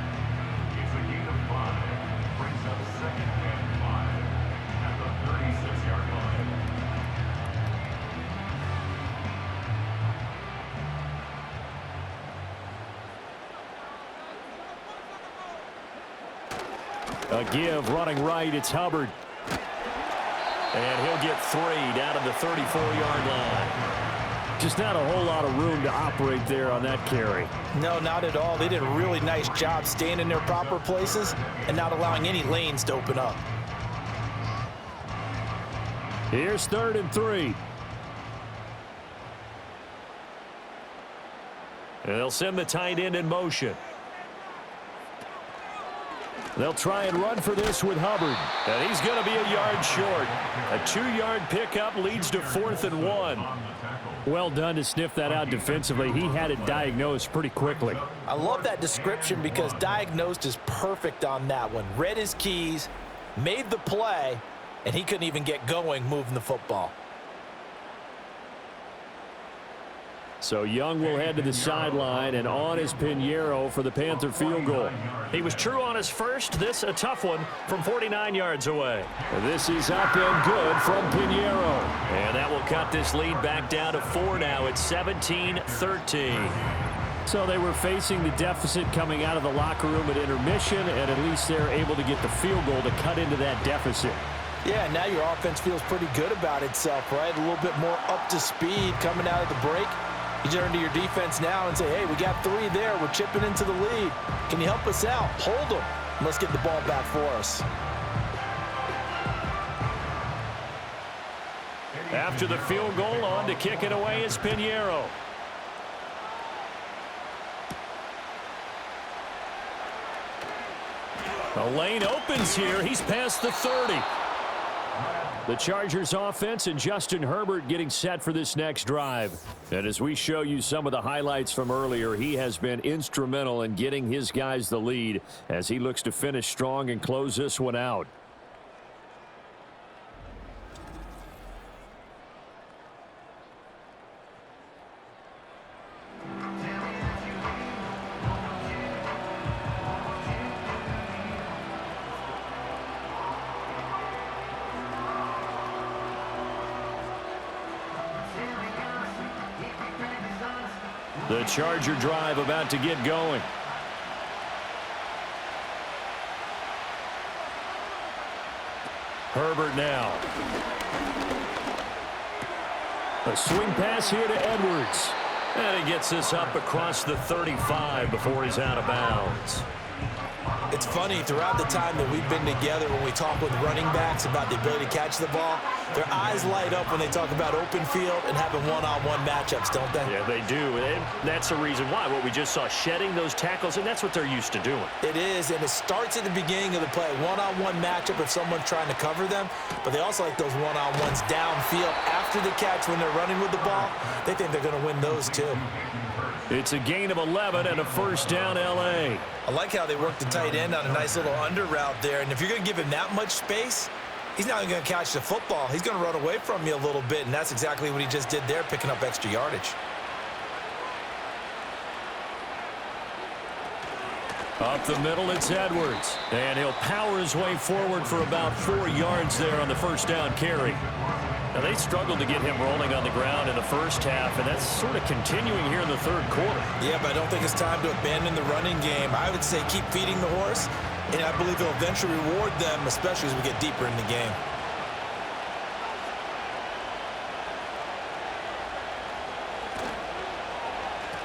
S2: A give running right, it's Hubbard. And he'll get 3 down to the 34-yard line. Just not a whole lot of room to operate there on that carry.
S3: No, not at all. They did a really nice job staying in their proper places and not allowing any lanes to open up.
S2: Here's 3rd and 3. And they'll send the tight end in motion. They'll try and run for this with Hubbard. And he's going to be a yard short. A 2-yard pickup leads to 4th and 1. Well done to sniff that out defensively. He had it diagnosed pretty quickly.
S3: I love that description because diagnosed is perfect on that one. Read his keys, made the play, and he couldn't even get going moving the football.
S2: So Young will head to the sideline, and on is Pinheiro for the Panther field goal. He was true on his first. This a tough one from 49 yards away. This is up and good from Pinheiro. And that will cut this lead back down to 4 now. It's 17-13. So they were facing the deficit coming out of the locker room at intermission, and at least they're able to get the field goal to cut into that deficit.
S3: Yeah, now your offense feels pretty good about itself, right? A little bit more up to speed coming out of the break. You turn to your defense now and say, hey, we got 3 there. We're chipping into the lead. Can you help us out? Hold them. Let's get the ball back for us.
S2: After the field goal, on to kick it away is Pinheiro. The lane opens here. He's past the 30. The Chargers offense and Justin Herbert getting set for this next drive. And as we show you some of the highlights from earlier, he has been instrumental in getting his guys the lead as he looks to finish strong and close this one out. The Charger drive about to get going. Herbert now. A swing pass here to Edwards. And he gets this up across the 35 before he's out of bounds.
S3: It's funny, throughout the time that we've been together, when we talk with running backs about the ability to catch the ball, their eyes light up when they talk about open field and having one-on-one matchups, don't they?
S2: Yeah, they do. And that's the reason why. What we just saw, shedding those tackles, and that's what they're used to doing.
S3: It is, and it starts at the beginning of the play. One-on-one matchup if someone's trying to cover them, but they also like those one-on-ones downfield after the catch when they're running with the ball. They think they're going to win those too.
S2: It's a gain of 11 and a first down, L.A.
S3: I like how they work the tight end on a nice little under route there, and if you're going to give him that much space, he's not going to catch the football. He's going to run away from you a little bit, and that's exactly what he just did there, picking up extra yardage.
S2: Up the middle, it's Edwards. And he'll power his way forward for about 4 yards there on the first down carry. Now, they struggled to get him rolling on the ground in the first half, and that's sort of continuing here in the third quarter.
S3: Yeah, but I don't think it's time to abandon the running game. I would say keep feeding the horse, and I believe he'll eventually reward them, especially as we get deeper in the game.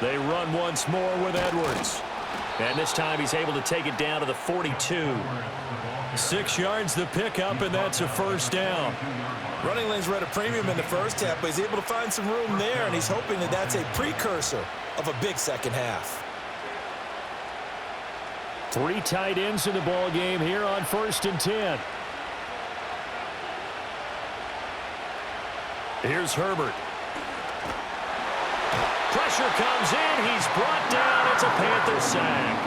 S2: They run once more with Edwards. And this time he's able to take it down to the 42. 6 yards the pickup, and that's a first down.
S3: Running lanes were at a premium in the first half, but he's able to find some room there, and he's hoping that that's a precursor of a big second half.
S2: 3 tight ends in the ball game here on 1st and 10. Here's Herbert. Pressure comes in. He's brought down. It's a Panther sack.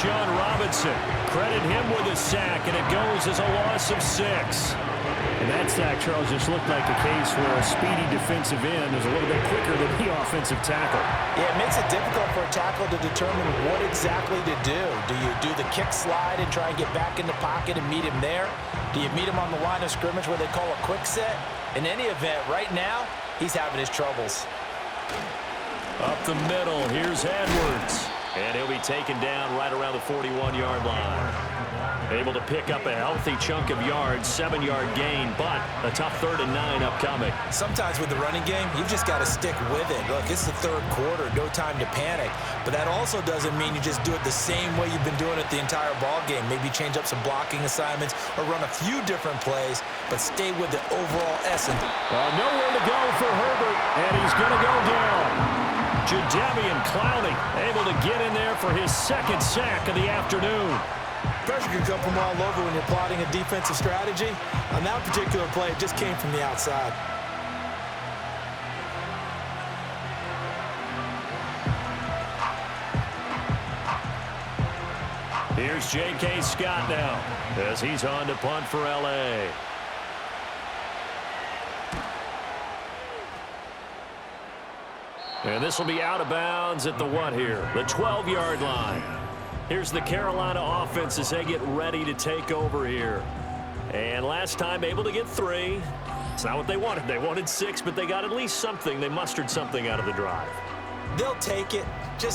S2: Sean Robinson, credit him with a sack, and it goes as a loss of 6.
S4: And that sack, Charles, just looked like a case where a speedy defensive end is a little bit quicker than the offensive tackle.
S3: Yeah, it makes it difficult for a tackle to determine what exactly to do. Do you do the kick slide and try and get back in the pocket and meet him there? Do you meet him on the line of scrimmage where they call a quick set? In any event, right now, he's having his troubles.
S2: Up the middle, here's Edwards. And he'll be taken down right around the 41-yard line. Able to pick up a healthy chunk of yards, 7-yard gain, but a tough 3rd and 9 upcoming.
S3: Sometimes with the running game, you've just got to stick with it. Look, it's the third quarter, no time to panic. But that also doesn't mean you just do it the same way you've been doing it the entire ball game. Maybe change up some blocking assignments or run a few different plays, but stay with the overall essence.
S2: Nowhere to go for Herbert, and he's going to go down. Jadeveon Clowney able to get in there for his 2nd sack of the afternoon.
S3: Pressure can come from all over when you're plotting a defensive strategy. On that particular play, it just came from the outside.
S2: Here's J.K. Scott now as he's on to punt for L.A. And this will be out of bounds at the what here? The 12-yard line. Here's the Carolina offense as they get ready to take over here. And last time able to get 3. It's not what they wanted. They wanted 6, but they got at least something. They mustered something out of the drive.
S3: They'll take it.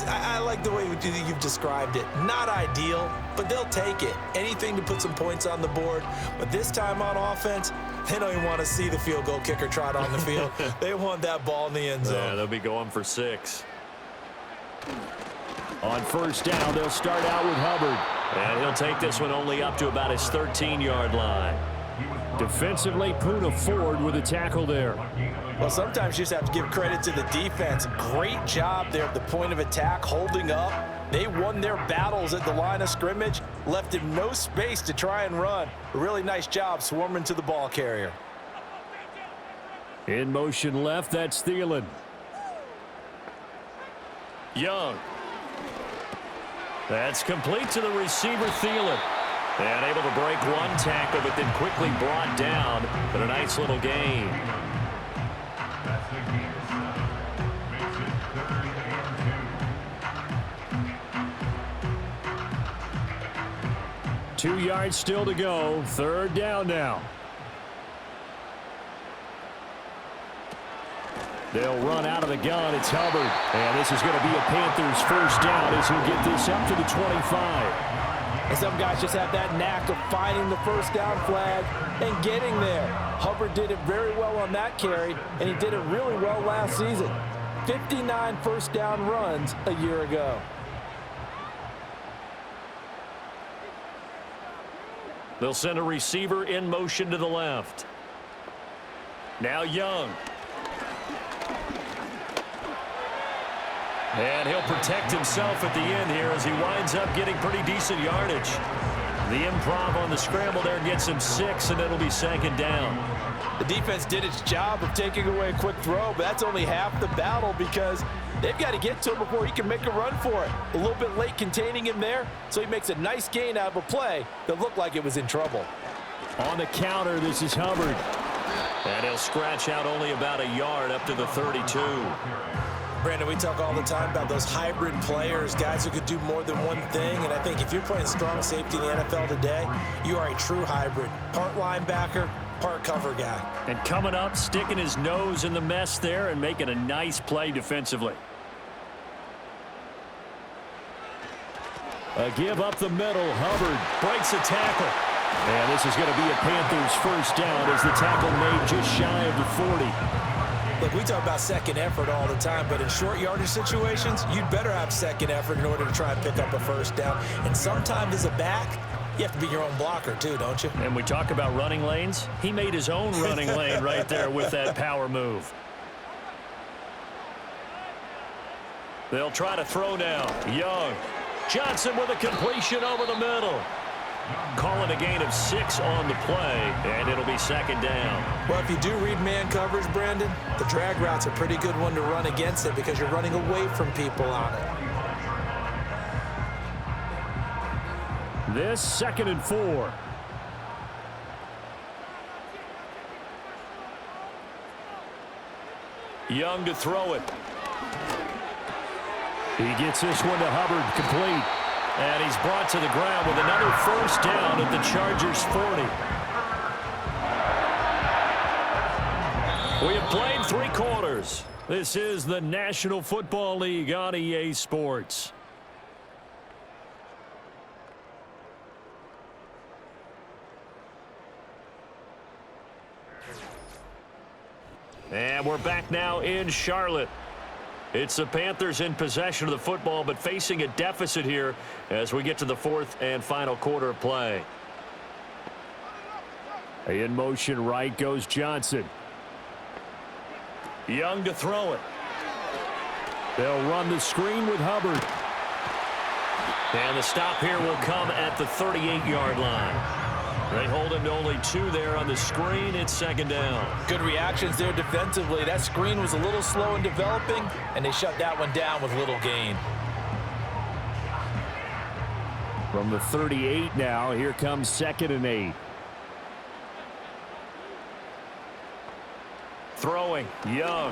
S3: I like the way you've described it. Not ideal, but they'll take it. Anything to put some points on the board. But this time on offense, they don't even want to see the field goal kicker trot on the field. They want that ball in the end zone.
S2: Yeah, they'll be going for 6.
S4: On first down, they'll start out with Hubbard.
S2: And he'll take this one only up to about his 13-yard line.
S4: Defensively, Poona Ford with a tackle there.
S3: Well, sometimes you just have to give credit to the defense. Great job there at the point of attack, holding up. They won their battles at the line of scrimmage, left him no space to try and run. A really nice job swarming to the ball carrier.
S4: In motion left, that's Thielen.
S2: Young. That's complete to the receiver, Thielen. And able to break one tackle, but then quickly brought down. But a nice little gain.
S5: That's the game of 7. Makes it 3rd and 2.
S4: 2 yards still to go. 3rd down now. They'll run out of the gun. It's Hubbard. And this is going to be a Panthers first down as he'll get this up to the 25.
S3: And some guys just have that knack of finding the first down flag and getting there. Hubbard did it very well on that carry, and he did it really well last season. 59 first down runs a year ago.
S2: They'll send a receiver in motion to the left. Now Young. And he'll protect himself at the end here as he winds up getting pretty decent yardage. The improv on the scramble there gets him 6, and it'll be 2nd down.
S3: The defense did its job of taking away a quick throw, but that's only half the battle because they've got to get to him before he can make a run for it. A little bit late containing him there, so he makes a nice gain out of a play that looked like it was in trouble.
S4: On the counter, this is Hubbard.
S2: And he'll scratch out only about a yard up to the 32.
S3: Brandon, we talk all the time about those hybrid players, guys who could do more than one thing, and I think if you're playing strong safety in the NFL today, you are a true hybrid. Part linebacker, part cover guy.
S2: And coming up, sticking his nose in the mess there and making a nice play defensively.
S4: A give up the middle. Hubbard
S2: Breaks a tackle.
S4: And this is going to be a Panthers first down as the tackle made just shy of the 40.
S3: Look, we talk about second effort all the time, but in short yardage situations, you'd better have second effort in order to try and pick up a first down. And sometimes as a back, you have to be your own blocker too, don't you?
S2: And we talk about running lanes. He made his own running lane right there with that power move. They'll try to throw now. Young. Johnson with a completion over the middle. Calling a gain of 6 on the play, and it'll be 2nd down.
S3: Well, if you do read man coverage, Brandon, the drag route's a pretty good one to run against it because you're running away from people on it.
S4: This 2nd and 4.
S2: Young to throw it.
S4: He gets this one to Hubbard, complete.
S2: And he's brought to the ground with another first down at the Chargers' 40. We have played 3 quarters. This is the National Football League on EA Sports. And we're back now in Charlotte. It's the Panthers in possession of the football, but facing a deficit here as we get to the 4th and final quarter of play.
S4: In motion right goes Johnson.
S2: Young to throw it.
S4: They'll run the screen with Hubbard.
S2: And the stop here will come at the 38-yard line. They hold him to only 2 there on the screen. It's 2nd down.
S3: Good reactions there defensively. That screen was a little slow in developing, and they shut that one down with little gain.
S4: From the 38 now, here comes 2nd and 8.
S2: Throwing, Young.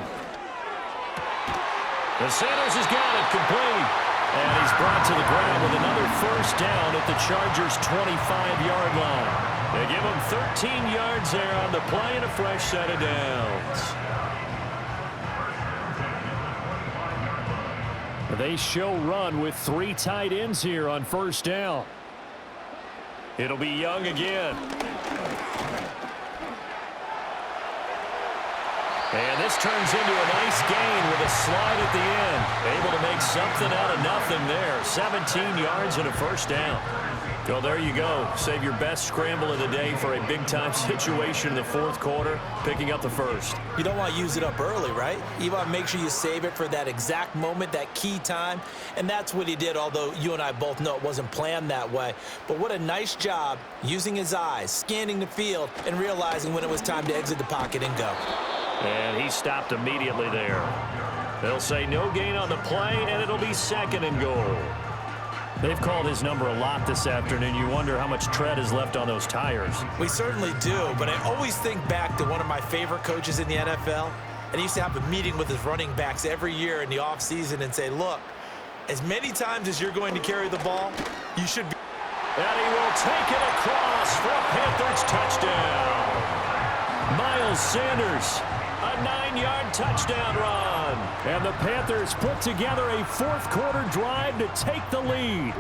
S2: The Sanders has got it, complete. And he's brought to the ground with another first down at the Chargers' 25-yard line. They give him 13 yards there on the play and a fresh set of downs.
S4: They show run with 3 tight ends here on first down.
S2: It'll be Young again. And this turns into a nice gain with a slide at the end. Able to make something out of nothing there. 17 yards and a first down. Well, there you go. Save your best scramble of the day for a big-time situation in the fourth quarter, picking up the first.
S3: You don't want to use it up early, right? You want to make sure you save it for that exact moment, that key time. And that's what he did, although you and I both know it wasn't planned that way. But what a nice job using his eyes, scanning the field, and realizing when it was time to exit the pocket and go.
S2: And he stopped immediately there. They'll say no gain on the play, and it'll be second and goal.
S4: They've called his number a lot this afternoon. You wonder how much tread is left on those tires.
S3: We certainly do, but I always think back to one of my favorite coaches in the NFL, and he used to have a meeting with his running backs every year in the offseason and say, look, as many times as you're going to carry the ball, you should be.
S2: And he will take it across for a Panthers touchdown.
S4: Miles Sanders, a 9-yard touchdown run. And the Panthers put together a fourth-quarter drive to take the lead.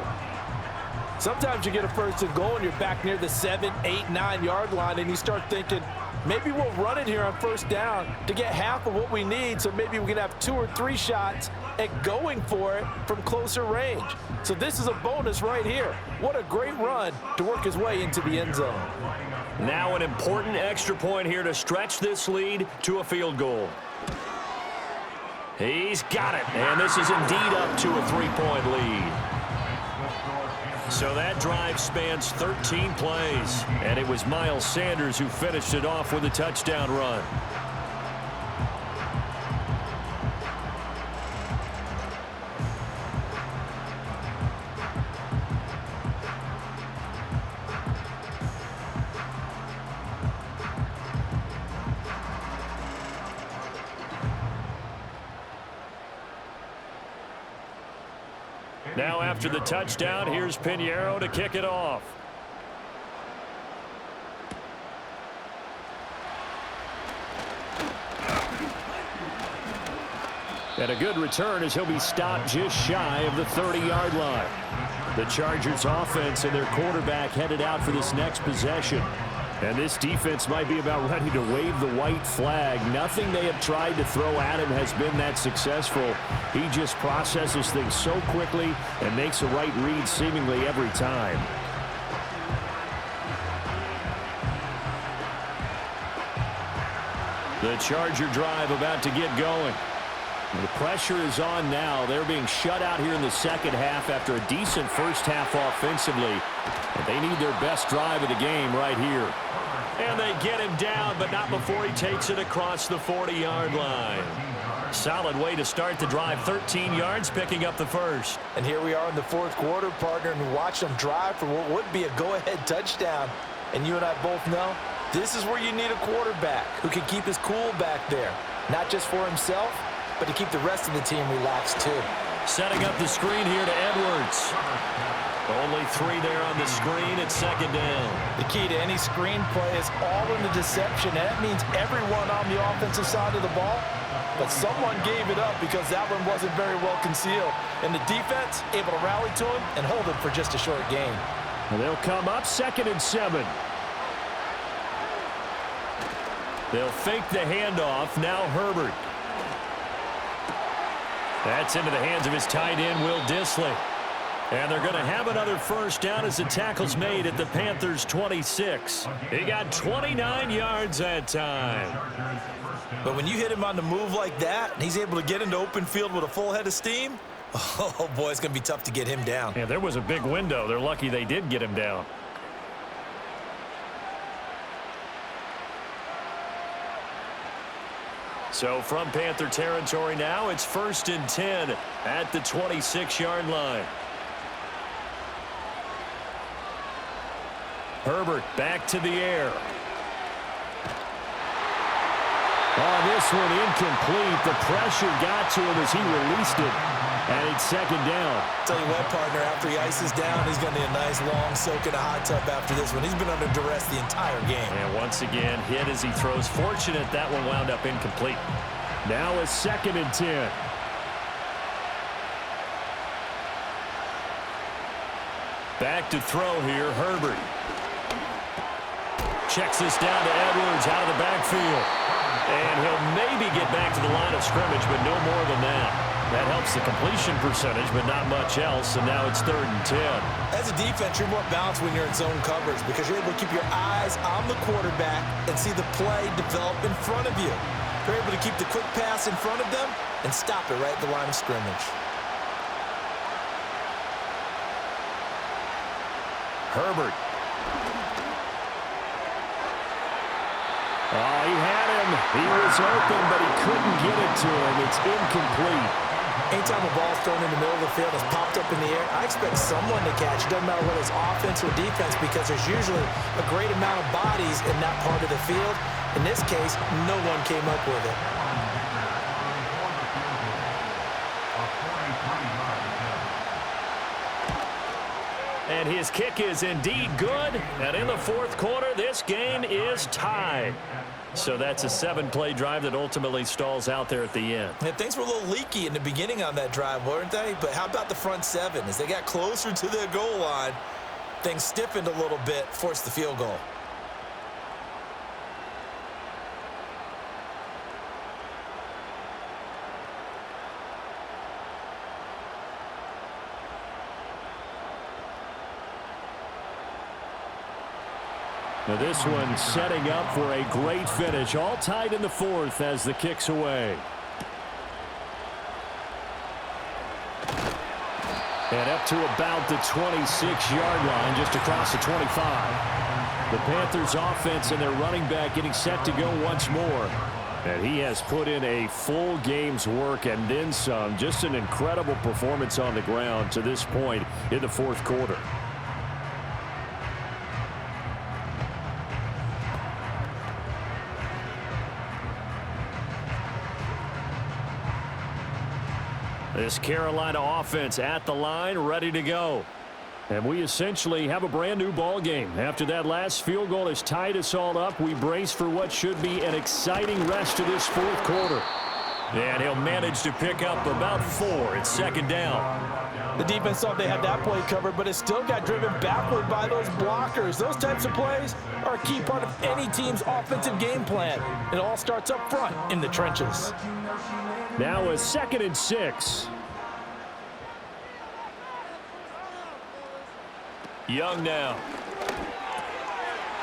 S3: Sometimes you get a first and goal and you're back near the 7, 8, 9-yard line, and you start thinking, maybe we'll run it here on first down to get half of what we need, so maybe we can have 2 or 3 shots at going for it from closer range. So this is a bonus right here. What a great run to work his way into the end zone.
S2: Now an important extra point here to stretch this lead to a field goal. He's got it, and this is indeed up to a 3-point lead. So that drive spans 13 plays, and it was Miles Sanders who finished it off with a touchdown run. Now after the touchdown, here's Pinheiro to kick it off.
S4: And a good return as he'll be stopped just shy of the 30-yard line. The Chargers offense and their quarterback headed out for this next possession. And this defense might be about ready to wave the white flag. Nothing they have tried to throw at him has been that successful. He just processes things so quickly and makes the right read seemingly every time.
S2: The Charger drive about to get going.
S4: The pressure is on now. They're being shut out here in the second half after a decent first half offensively. And they need their best drive of the game right here.
S2: And they get him down, but not before he takes it across the 40-yard line. Solid way to start the drive. 13 yards, picking up the first.
S3: And here we are in the fourth quarter, partner, and we watch them drive for what would be a go-ahead touchdown. And you and I both know this is where you need a quarterback who can keep his cool back there. Not just for himself, but to keep the rest of the team relaxed too.
S2: Setting up the screen here to Edwards. Only 3 there on the screen at second down.
S3: The key to any screen play is all in the deception. And that means everyone on the offensive side of the ball. But someone gave it up because that one wasn't very well concealed. And the defense able to rally to him and hold it for just a short gain.
S4: And they'll come up 2nd and 7.
S2: They'll fake the handoff. Now Herbert. That's into the hands of his tight end, Will Dissly. And they're going to have another first down as the tackle's made at the Panthers' 26. He got 29 yards that time.
S3: But when you hit him on the move like that, and he's able to get into open field with a full head of steam, oh boy, it's going to be tough to get him down.
S2: Yeah, there was a big window. They're lucky they did get him down. So from Panther territory now, it's 1st and 10 at the 26-yard line. Herbert back to the air.
S4: Oh, this one incomplete. The pressure got to him as he released it. And it's second down.
S3: Tell you what, partner, after he ices down, he's going to need a nice long soak in a hot tub after this one. He's been under duress the entire game.
S2: And once again, hit as he throws. Fortunate that one wound up incomplete.
S4: Now a 2nd and 10.
S2: Back to throw here, Herbert. Checks this down to Edwards out of the backfield. And he'll maybe get back to the line of scrimmage, but no more than that. That helps the completion percentage, but not much else, and now it's 3rd and 10.
S3: As a defense, you're more balanced when you're in zone coverage because you're able to keep your eyes on the quarterback and see the play develop in front of you. You're able to keep the quick pass in front of them and stop it right at the line of scrimmage.
S2: Herbert. Oh, he had him. He was open, but he couldn't get it to him. It's incomplete.
S3: Anytime a ball's thrown in the middle of the field, it's popped up in the air, I expect someone to catch. It doesn't matter whether it's offense or defense because there's usually a great amount of bodies in that part of the field. In this case, no one came up with it.
S2: And his kick is indeed good. And in the 4th quarter, this game is tied. So that's a 7-play drive that ultimately stalls out there at the end.
S3: Yeah, things were a little leaky in the beginning on that drive, weren't they? But how about the front 7? As they got closer to the goal line, things stiffened a little bit, forced the field goal.
S4: Now this one setting up for a great finish. All tied in the 4th as the kick's away. And up to about the 26-yard line, just across the 25. The Panthers offense and their running back getting set to go once more. And he has put in a full game's work and then some. Just an incredible performance on the ground to this point in the 4th quarter. This Carolina offense at the line, ready to go. And we essentially have a brand new ball game. After that last field goal has tied us all up, we brace for what should be an exciting rest to this 4th quarter. And he'll manage to pick up about 4. It's 2nd down.
S3: The defense thought they had that play covered, but it still got driven backward by those blockers. Those types of plays are a key part of any team's offensive game plan. It all starts up front in the trenches.
S4: Now a 2nd and 6.
S2: Young now.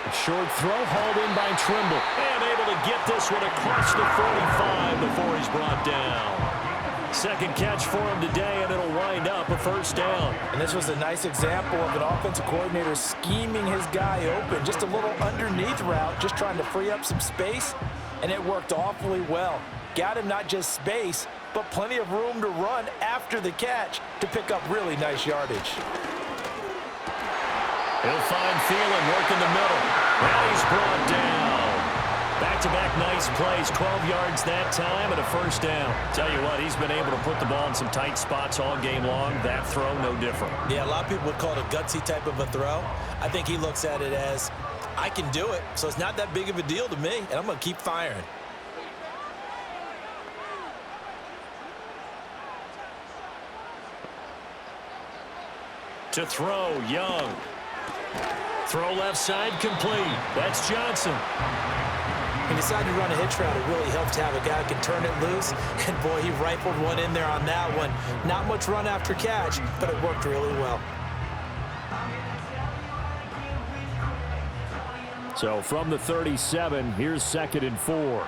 S4: A short throw hauled in by Trimble.
S2: And able to get this one across the 45 before he's brought down. 2nd catch for him today, and it'll wind up a 1st down.
S3: And this was a nice example of an offensive coordinator scheming his guy open. Just a little underneath route, just trying to free up some space, and it worked awfully well. Got him not just space, but plenty of room to run after the catch to pick up really nice yardage.
S2: He'll find Thielen working the middle. And he's brought down. Back-to-back nice plays, 12 yards that time and a 1st down. Tell you what, he's been able to put the ball in some tight spots all game long. That throw, no different.
S3: Yeah, a lot of people would call it a gutsy type of a throw. I think he looks at it as, I can do it, so it's not that big of a deal to me, and I'm going to keep firing.
S2: To throw, Young. Throw left side, complete. That's Johnson.
S3: He decided to run a hitch route. It really helped to have a guy who can turn it loose. And, boy, he rifled one in there on that one. Not much run after catch, but it worked really well.
S4: So from the 37, here's 2nd and 4.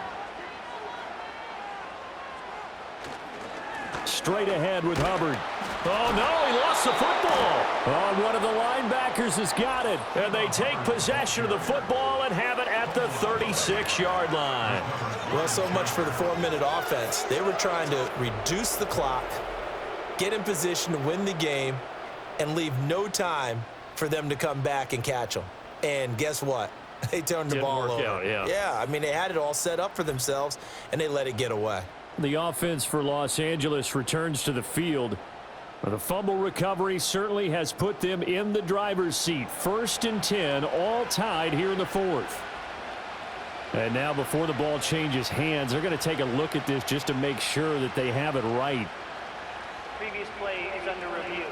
S4: Straight ahead with Hubbard.
S2: Oh, no, he lost the football.
S4: Oh, one of the linebackers has got it.
S2: And they take possession of the football and have it at the 36-yard line.
S3: Well, so much for the 4-minute offense. They were trying to reduce the clock, get in position to win the game, and leave no time for them to come back and catch them. And guess what? They turned the ball over.
S2: Out, yeah.
S3: Yeah, I mean, they had it all set up for themselves, and they let it get away.
S4: The offense for Los Angeles returns to the field. The fumble recovery certainly has put them in the driver's seat. 1st and 10, all tied here in the 4th. And now before the ball changes hands, they're going to take a look at this just to make sure that they have it right.
S6: Previous play is under review.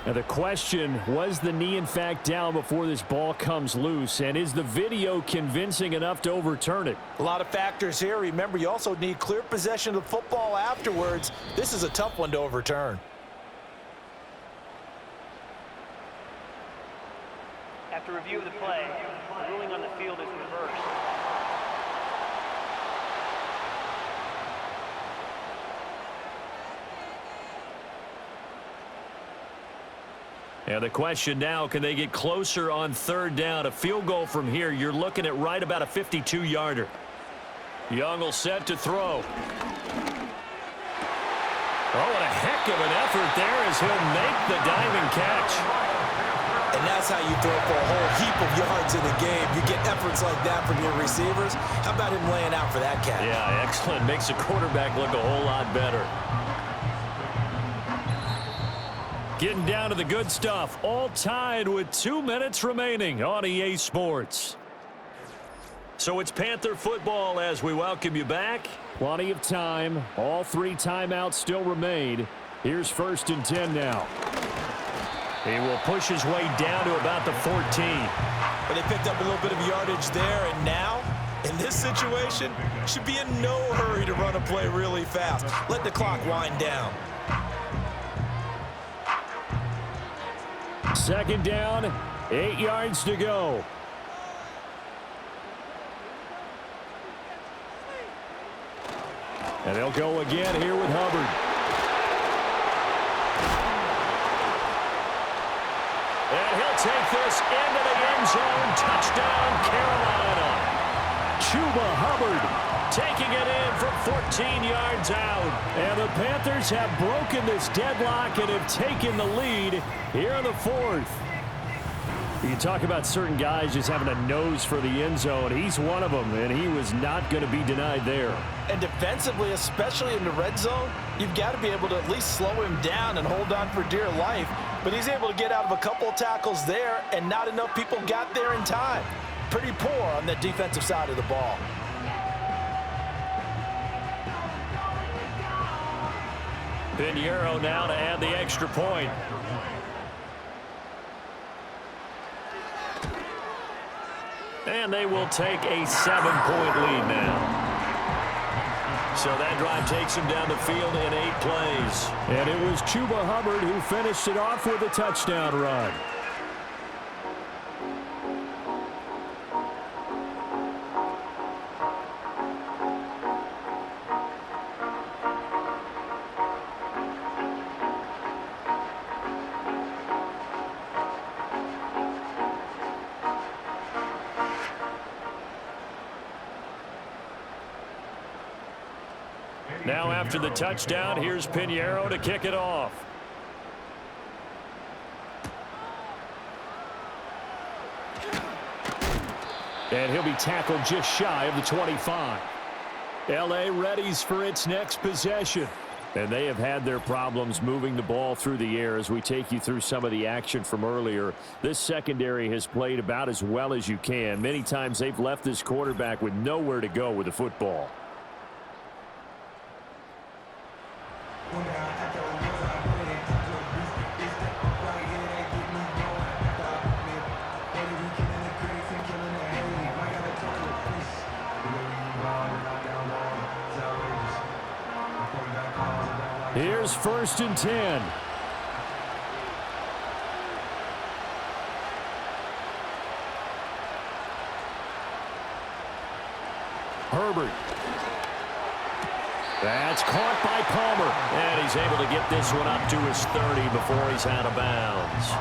S4: And the question, was the knee in fact down before this ball comes loose? And is the video convincing enough to overturn it?
S3: A lot of factors here. Remember, you also need clear possession of the football afterwards. This is a tough one to overturn.
S6: After review of the play, the ruling on the field is reversed.
S2: And the question now, can they get closer on third down? A field goal from here, you're looking at right about a 52-yarder. Young will set to throw. Oh, what a heck of an effort there as he'll make the diving catch.
S3: And that's how you throw for a whole heap of yards in the game. You get efforts like that from your receivers. How about him laying out for that catch?
S2: Yeah, excellent. Makes the quarterback look a whole lot better. Getting down to the good stuff. All tied with 2 minutes remaining on EA Sports. So it's Panther football as we welcome you back.
S4: Plenty of time. All 3 timeouts still remain. Here's 1st and 10 now.
S2: He will push his way down to about the 14.
S3: But they picked up a little bit of yardage there, and now, in this situation, should be in no hurry to run a play really fast. Let the clock wind down.
S4: 2nd down, 8 yards to go. And they'll go again here with Hubbard.
S2: And he'll take this into the end zone. Touchdown, Carolina.
S4: Chuba Hubbard
S2: Taking it in from 14 yards out.
S4: And the Panthers have broken this deadlock and have taken the lead here in the 4th. You talk about certain guys just having a nose for the end zone. He's one of them, and he was not going to be denied there.
S3: And defensively, especially in the red zone, you've got to be able to at least slow him down and hold on for dear life. But he's able to get out of a couple of tackles there, and not enough people got there in time. Pretty poor on that defensive side of the ball.
S2: Pinheiro now to add the extra point. And they will take a 7-point lead now. So that drive takes him down the field in 8 plays.
S4: And it was Chuba Hubbard who finished it off with a touchdown run.
S2: Now after the touchdown, here's Pinheiro to kick it off.
S4: And he'll be tackled just shy of the 25. L.A. readies for its next possession. And they have had their problems moving the ball through the air as we take you through some of the action from earlier. This secondary has played about as well as you can. Many times they've left this quarterback with nowhere to go with the football. Here's 1st and 10. Herbert. That's caught by Palmer.
S2: And he's able to get this one up to his 30 before he's out of bounds.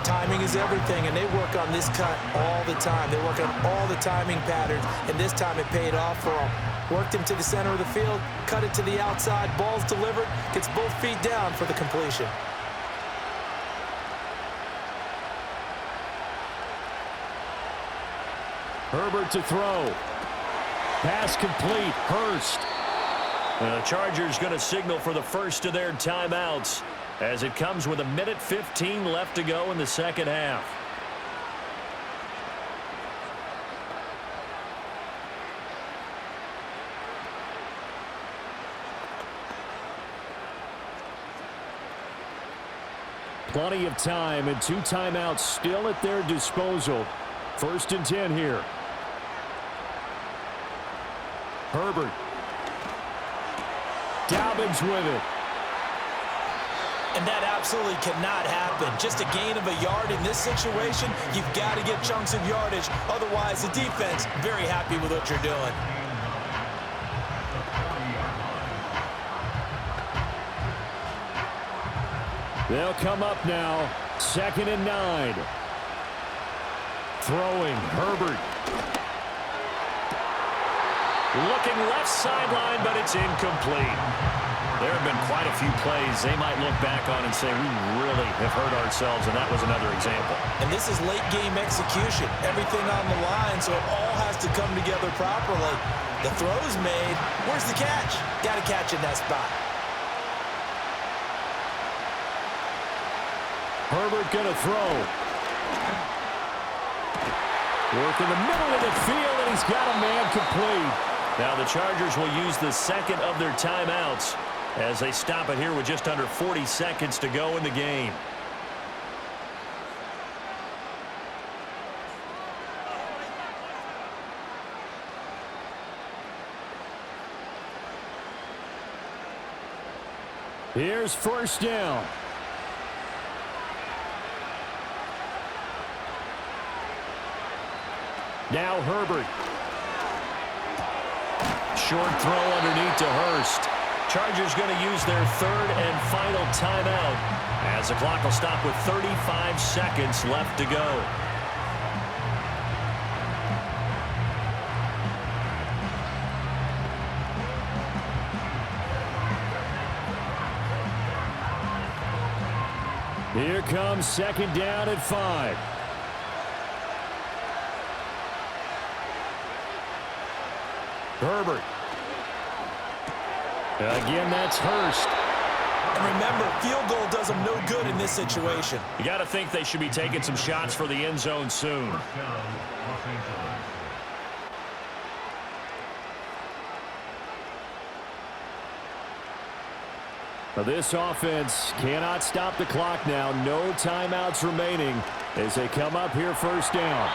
S3: Timing is everything, and they work on this cut all the time. They work on all the timing patterns, and this time it paid off for them. Worked him to the center of the field, cut it to the outside, ball's delivered, gets both feet down for the completion.
S4: Herbert to throw. Pass complete. Hurst.
S2: The Chargers going to signal for the first of their timeouts as it comes with 1:15 left to go in the second half.
S4: Plenty of time and 2 timeouts still at their disposal. 1st and 10 here. Herbert. Dobbins with it.
S3: And that absolutely cannot happen. Just a gain of a yard in this situation, you've got to get chunks of yardage. Otherwise, the defense, very happy with what you're doing.
S4: They'll come up now. 2nd and 9. Throwing, Herbert.
S2: Looking left sideline, but it's incomplete. There have been quite a few plays they might look back on and say, we really have hurt ourselves, and that was another example.
S3: And this is late game execution. Everything on the line, so it all has to come together properly. The throw's made. Where's the catch? Got to catch in that spot.
S4: Herbert gonna throw. Work in the middle of the field, and he's got a man complete.
S2: Now the Chargers will use the 2nd of their timeouts as they stop it here with just under 40 seconds to go in the game.
S4: Here's 1st down. Now Herbert.
S2: Short throw underneath to Hurst. Chargers going to use their 3rd and final timeout as the clock will stop with 35 seconds left to go.
S4: Here comes 2nd down at 5. Herbert. Again, that's Hurst.
S3: And remember, field goal does them no good in this situation.
S2: You got to think they should be taking some shots for the end zone soon.
S5: 1st down, Los Angeles.
S4: Now this offense cannot stop the clock now. No timeouts remaining as they come up here 1st down.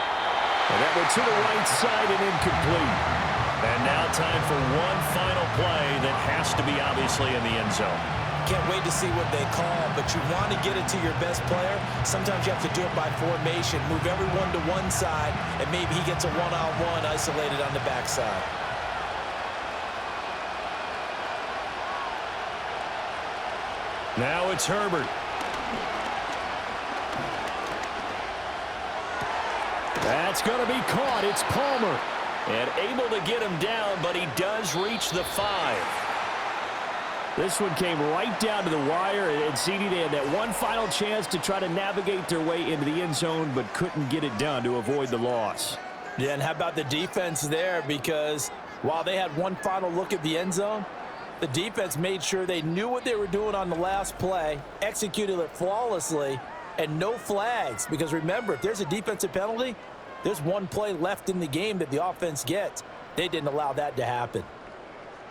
S4: And that went to the right side and incomplete.
S2: And now time for one final play that has to be obviously in the end zone.
S3: Can't wait to see what they call, but you want to get it to your best player. Sometimes you have to do it by formation. Move everyone to one side, and maybe he gets a one-on-one isolated on the backside.
S4: Now it's Herbert. That's going to be caught. It's Palmer.
S2: And able to get him down, but he does reach the 5.
S4: This one came right down to the wire, and CD, they had that one final chance to try to navigate their way into the end zone, but couldn't get it done to avoid the loss.
S3: Yeah, and how about the defense there? Because while they had one final look at the end zone, the defense made sure they knew what they were doing on the last play, executed it flawlessly, and no flags. Because remember, if there's a defensive penalty, there's one play left in the game that the offense gets. They didn't allow that to happen.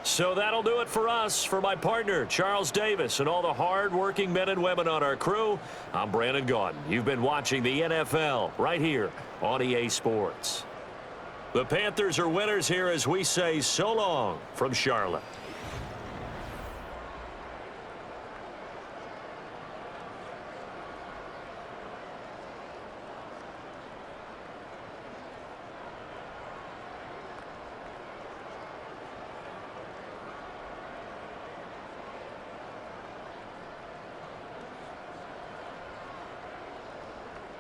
S2: So that'll do it for us. For my partner, Charles Davis, and all the hard-working men and women on our crew, I'm Brandon Gaudin. You've been watching the NFL right here on EA Sports. The Panthers are winners here as we say so long from Charlotte.